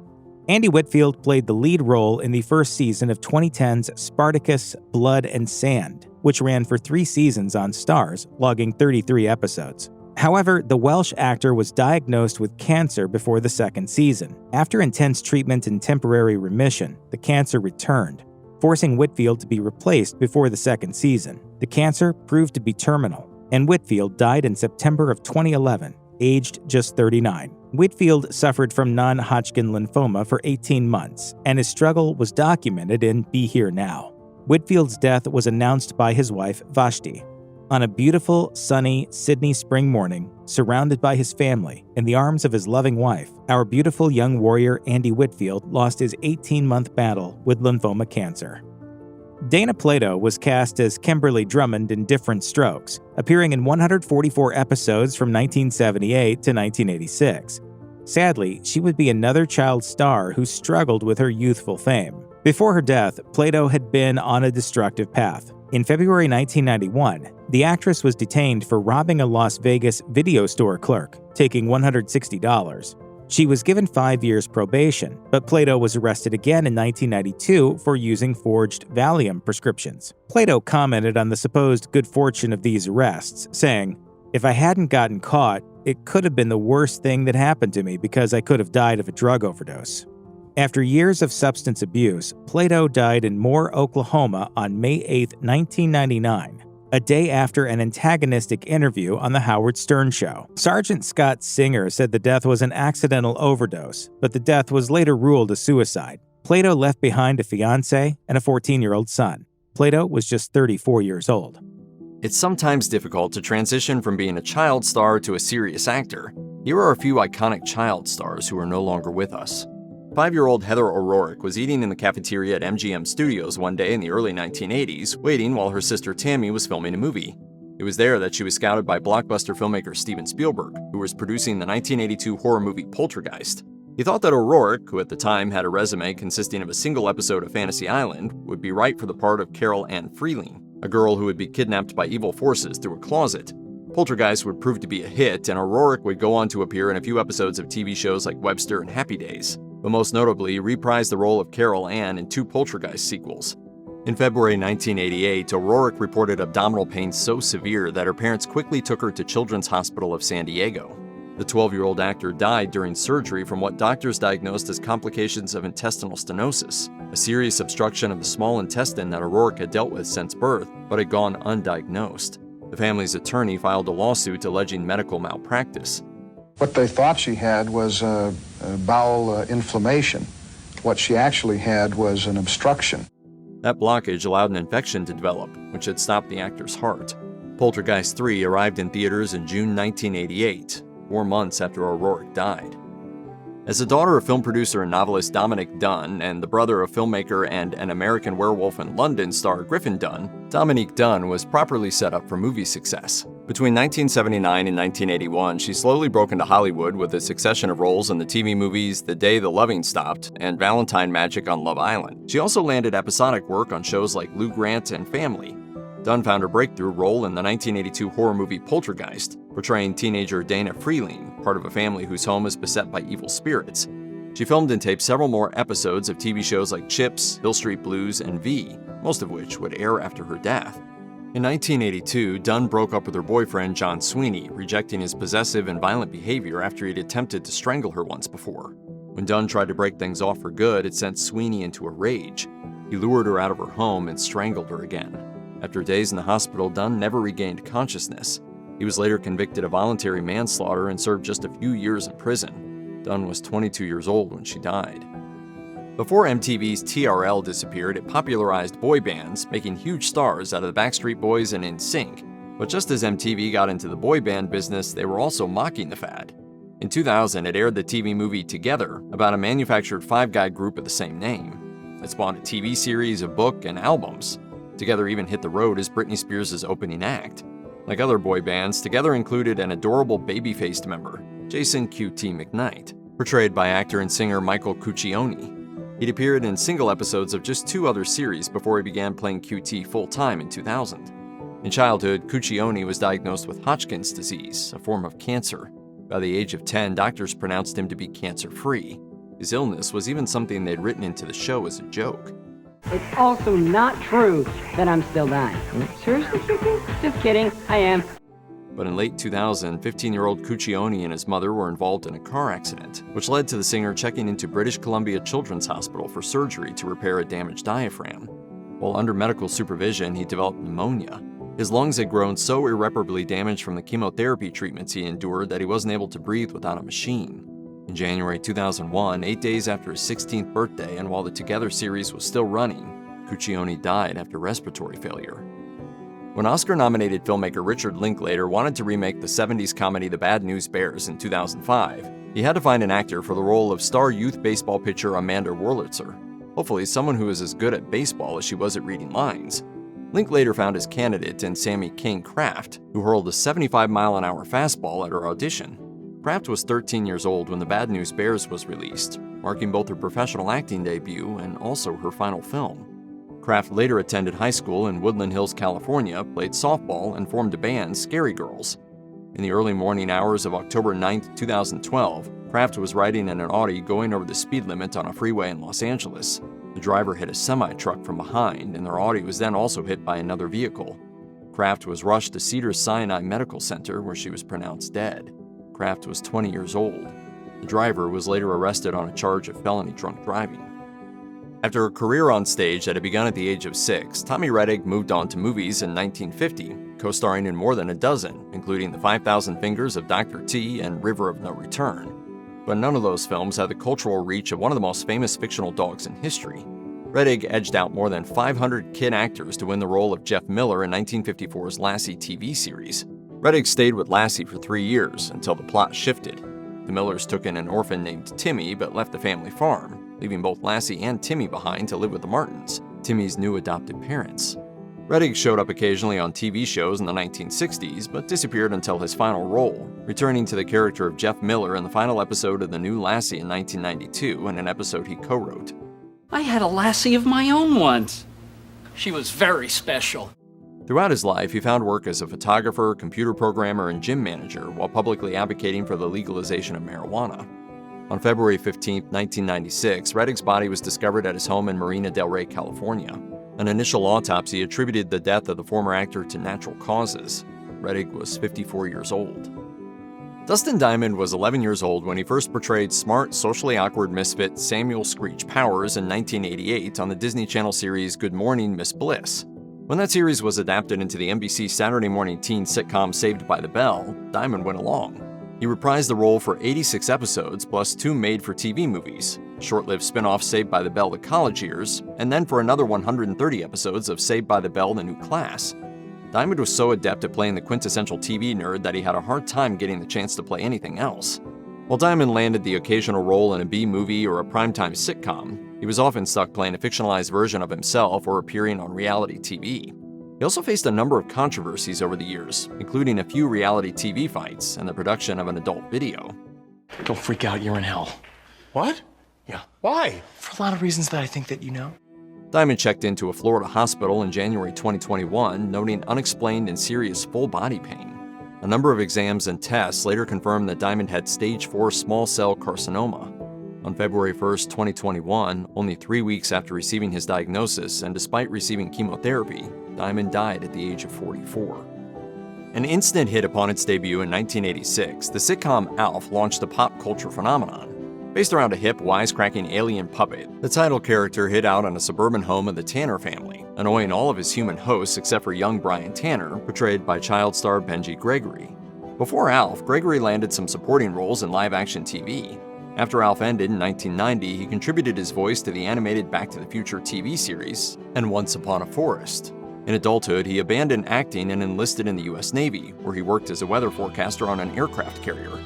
Andy Whitfield played the lead role in the first season of 2010's Spartacus: Blood and Sand, which ran for 3 seasons on Starz, logging 33 episodes. However, the Welsh actor was diagnosed with cancer before the second season. After intense treatment and temporary remission, the cancer returned, forcing Whitfield to be replaced before the second season. The cancer proved to be terminal, and Whitfield died in September of 2011, aged just 39. Whitfield suffered from non-Hodgkin lymphoma for 18 months, and his struggle was documented in Be Here Now. Whitfield's death was announced by his wife, Vashti. On a beautiful, sunny Sydney spring morning, surrounded by his family, in the arms of his loving wife, our beautiful young warrior Andy Whitfield lost his 18-month battle with lymphoma cancer. Dana Plato was cast as Kimberly Drummond in Different Strokes, appearing in 144 episodes from 1978 to 1986. Sadly, she would be another child star who struggled with her youthful fame. Before her death, Plato had been on a destructive path. In February 1991, the actress was detained for robbing a Las Vegas video store clerk, taking $160. She was given 5 years probation, but Plato was arrested again in 1992 for using forged Valium prescriptions. Plato commented on the supposed good fortune of these arrests, saying, "If I hadn't gotten caught, it could have been the worst thing that happened to me because I could have died of a drug overdose." After years of substance abuse, Plato died in Moore, Oklahoma on May 8, 1999. A day after an antagonistic interview on The Howard Stern Show. Sergeant Scott Singer said the death was an accidental overdose, but the death was later ruled a suicide. Plato left behind a fiancée and a 14-year-old son. Plato was just 34 years old. It's sometimes difficult to transition from being a child star to a serious actor. Here are a few iconic child stars who are no longer with us. 5-year-old Heather O'Rourke was eating in the cafeteria at MGM Studios one day in the early 1980s, waiting while her sister Tammy was filming a movie. It was there that she was scouted by blockbuster filmmaker Steven Spielberg, who was producing the 1982 horror movie Poltergeist. He thought that O'Rourke, who at the time had a resume consisting of a single episode of Fantasy Island, would be right for the part of Carol Ann Freeling, a girl who would be kidnapped by evil forces through a closet. Poltergeist would prove to be a hit, and O'Rourke would go on to appear in a few episodes of TV shows like Webster and Happy Days, but most notably reprised the role of Carol Ann in 2 Poltergeist sequels. In February 1988, O'Rourke reported abdominal pain so severe that her parents quickly took her to Children's Hospital of San Diego. The 12-year-old actor died during surgery from what doctors diagnosed as complications of intestinal stenosis, a serious obstruction of the small intestine that O'Rourke had dealt with since birth, but had gone undiagnosed. The family's attorney filed a lawsuit alleging medical malpractice. What they thought she had was a bowel inflammation. What she actually had was an obstruction. That blockage allowed an infection to develop, which had stopped the actor's heart. Poltergeist 3 arrived in theaters in June 1988, 4 months after O'Rourke died. As the daughter of film producer and novelist Dominic Dunne and the brother of filmmaker and An American Werewolf in London star Griffin Dunne, Dominique Dunne was properly set up for movie success. Between 1979 and 1981, she slowly broke into Hollywood with a succession of roles in the TV movies The Day the Loving Stopped and Valentine Magic on Love Island. She also landed episodic work on shows like Lou Grant and Family. Dunne found her breakthrough role in the 1982 horror movie Poltergeist, portraying teenager Dana Freeling, part of a family whose home is beset by evil spirits. She filmed and taped several more episodes of TV shows like Chips, Hill Street Blues, and V, most of which would air after her death. In 1982, Dunne broke up with her boyfriend John Sweeney, rejecting his possessive and violent behavior after he'd attempted to strangle her once before. When Dunne tried to break things off for good, it sent Sweeney into a rage. He lured her out of her home and strangled her again. After days in the hospital, Dunne never regained consciousness. He was later convicted of voluntary manslaughter and served just a few years in prison. Dunn was 22 years old when she died. Before MTV's TRL disappeared, it popularized boy bands, making huge stars out of the Backstreet Boys and NSYNC. But just as MTV got into the boy band business, they were also mocking the fad. In 2000, it aired the TV movie Together, about a manufactured five-guy group of the same name. It spawned a TV series, a book, and albums. Together even hit the road as Britney Spears' opening act. Like other boy bands, Together included an adorable baby-faced member, Jason QT McKnight, portrayed by actor and singer Michael Cuccione. He'd appeared in single episodes of just 2 other series before he began playing QT full-time in 2000. In childhood, Cuccione was diagnosed with Hodgkin's disease, a form of cancer. By the age of 10, doctors pronounced him to be cancer-free. His illness was even something they'd written into the show as a joke. It's also not true that I'm still dying. Seriously speaking? Just kidding, I am. But in late 2000, 15-year-old Cuccione and his mother were involved in a car accident, which led to the singer checking into British Columbia Children's Hospital for surgery to repair a damaged diaphragm. While under medical supervision, he developed pneumonia. His lungs had grown so irreparably damaged from the chemotherapy treatments he endured that he wasn't able to breathe without a machine. In January 2001, 8 days after his 16th birthday and while the Together series was still running, Cuccione died after respiratory failure. When Oscar-nominated filmmaker Richard Linklater wanted to remake the 70s comedy The Bad News Bears in 2005, he had to find an actor for the role of star youth baseball pitcher Amanda Wurlitzer, hopefully someone who is as good at baseball as she was at reading lines. Linklater found his candidate in Sammy Kane Kraft, who hurled a 75-mile-an-hour fastball at her audition. Kraft was 13 years old when The Bad News Bears was released, marking both her professional acting debut and also her final film. Kraft later attended high school in Woodland Hills, California, played softball, and formed a band, Scary Girls. In the early morning hours of October 9, 2012, Kraft was riding in an Audi going over the speed limit on a freeway in Los Angeles. The driver hit a semi-truck from behind, and their Audi was then also hit by another vehicle. Kraft was rushed to Cedars-Sinai Medical Center, where she was pronounced dead. Kraft was 20 years old. The driver was later arrested on a charge of felony drunk driving. After a career on stage that had begun at the age of 6, Tommy Rettig moved on to movies in 1950, co-starring in more than a dozen, including The 5,000 Fingers of Dr. T and River of No Return. But none of those films had the cultural reach of one of the most famous fictional dogs in history. Rettig edged out more than 500 kid actors to win the role of Jeff Miller in 1954's Lassie TV series. Rettig stayed with Lassie for 3 years until the plot shifted. The Millers took in an orphan named Timmy but left the family farm, leaving both Lassie and Timmy behind to live with the Martins, Timmy's new adopted parents. Rettig showed up occasionally on TV shows in the 1960s, but disappeared until his final role, returning to the character of Jeff Miller in the final episode of The New Lassie in 1992 in an episode he co-wrote. I had a Lassie of my own once. She was very special. Throughout his life, he found work as a photographer, computer programmer, and gym manager while publicly advocating for the legalization of marijuana. On February 15, 1996, Rettig's body was discovered at his home in Marina del Rey, California. An initial autopsy attributed the death of the former actor to natural causes. Rettig was 54 years old. Dustin Diamond was 11 years old when he first portrayed smart, socially awkward misfit Samuel Screech Powers in 1988 on the Disney Channel series Good Morning, Miss Bliss. When that series was adapted into the NBC Saturday morning teen sitcom Saved by the Bell, Diamond went along. He reprised the role for 86 episodes, plus 2 made-for-TV movies, short-lived spin-off Saved by the Bell: The College Years, and then for another 130 episodes of Saved by the Bell: The New Class. Diamond was so adept at playing the quintessential TV nerd that he had a hard time getting the chance to play anything else. While Diamond landed the occasional role in a B-movie or a primetime sitcom, he was often stuck playing a fictionalized version of himself or appearing on reality TV. He also faced a number of controversies over the years, including a few reality TV fights and the production of an adult video. Don't freak out, you're in hell. What? Yeah. Why? For a lot of reasons that I think that you know. Diamond checked into a Florida hospital in January 2021, noting unexplained and serious full-body pain. A number of exams and tests later confirmed that Diamond had stage 4 small cell carcinoma. On February 1, 2021, only 3 weeks after receiving his diagnosis and despite receiving chemotherapy, Diamond died at the age of 44. An instant hit upon its debut in 1986, the sitcom ALF launched a pop culture phenomenon. Based around a hip, wisecracking alien puppet, the title character hid out on a suburban home of the Tanner family, annoying all of his human hosts except for young Brian Tanner, portrayed by child star Benji Gregory. Before Alf, Gregory landed some supporting roles in live-action TV. After Alf ended in 1990, he contributed his voice to the animated Back to the Future TV series and Once Upon a Forest. In adulthood, he abandoned acting and enlisted in the U.S. Navy, where he worked as a weather forecaster on an aircraft carrier.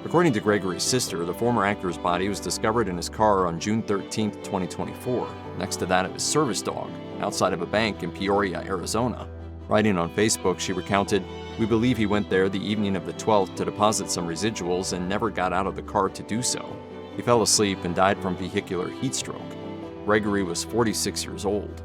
According to Gregory's sister, the former actor's body was discovered in his car on June 13, 2024, next to that of his service dog, outside of a bank in Peoria, Arizona. Writing on Facebook, she recounted, "We believe he went there the evening of the 12th to deposit some residuals and never got out of the car to do so. He fell asleep and died from vehicular heat stroke." Gregory was 46 years old.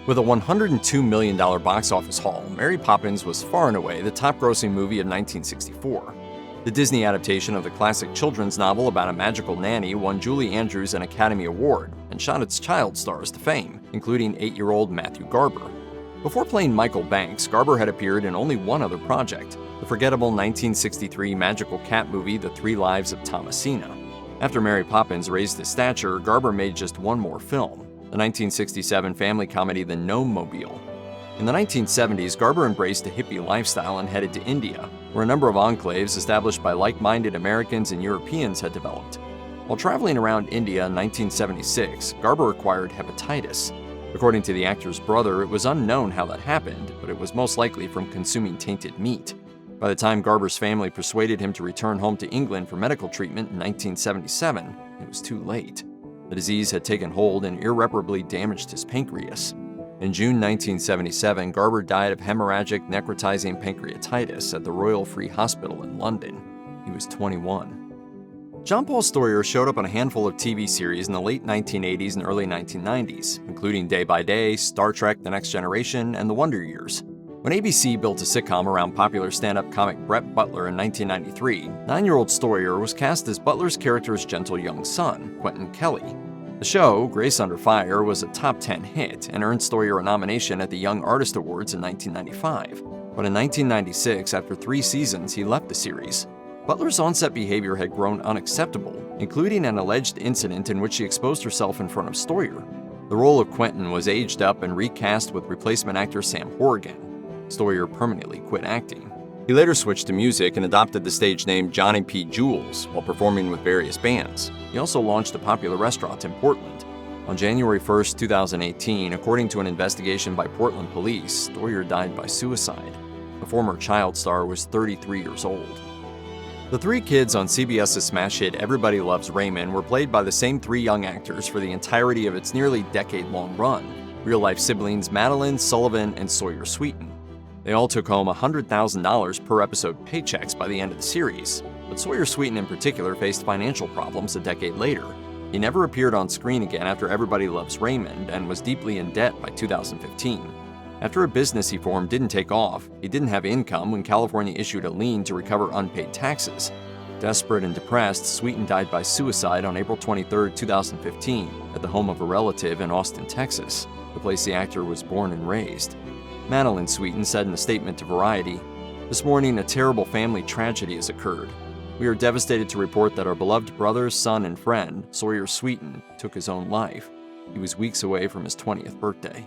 With a $102 million box office haul, Mary Poppins was far and away the top-grossing movie of 1964. The Disney adaptation of the classic children's novel about a magical nanny won Julie Andrews an Academy Award and shot its child stars to fame, including 8-year-old Matthew Garber. Before playing Michael Banks, Garber had appeared in only one other project, the forgettable 1963 magical cat movie The 3 Lives of Thomasina. After Mary Poppins raised his stature, Garber made just one more film, the 1967 family comedy The Gnome Mobile. In the 1970s, Garber embraced a hippie lifestyle and headed to India, where a number of enclaves established by like-minded Americans and Europeans had developed. While traveling around India in 1976, Garber acquired hepatitis. According to the actor's brother, it was unknown how that happened, but it was most likely from consuming tainted meat. By the time Garber's family persuaded him to return home to England for medical treatment in 1977, it was too late. The disease had taken hold and irreparably damaged his pancreas. In June 1977, Garber died of hemorrhagic necrotizing pancreatitis at the Royal Free Hospital in London. He was 21. John Paul Stoyer showed up on a handful of TV series in the late 1980s and early 1990s, including Day by Day, Star Trek The Next Generation, and The Wonder Years. When ABC built a sitcom around popular stand-up comic Brett Butler in 1993, 9-year-old Stoyer was cast as Butler's character's gentle young son, Quentin Kelly. The show, Grace Under Fire, was a top 10 hit and earned Stoyer a nomination at the Young Artist Awards in 1995. But in 1996, after 3 seasons, he left the series. Butler's on-set behavior had grown unacceptable, including an alleged incident in which she exposed herself in front of Stoyer. The role of Quentin was aged up and recast with replacement actor Sam Horrigan. Stoyer permanently quit acting. He later switched to music and adopted the stage name Johnny P. Jules while performing with various bands. He also launched a popular restaurant in Portland. On January 1, 2018, according to an investigation by Portland police, Stoyer died by suicide. The former child star was 33 years old. The 3 kids on CBS's smash hit Everybody Loves Raymond were played by the same 3 young actors for the entirety of its nearly decade-long run, real-life siblings Madeline, Sullivan, and Sawyer Sweeten. They all took home $100,000 per episode paychecks by the end of the series, but Sawyer Sweeten in particular faced financial problems a decade later. He never appeared on screen again after Everybody Loves Raymond and was deeply in debt by 2015. After a business he formed didn't take off, he didn't have income when California issued a lien to recover unpaid taxes. Desperate and depressed, Sweeten died by suicide on April 23, 2015, at the home of a relative in Austin, Texas, the place the actor was born and raised. Madeline Sweeten said in a statement to Variety, "This morning, a terrible family tragedy has occurred. We are devastated to report that our beloved brother, son, and friend, Sawyer Sweeten, took his own life. He was weeks away from his 20th birthday."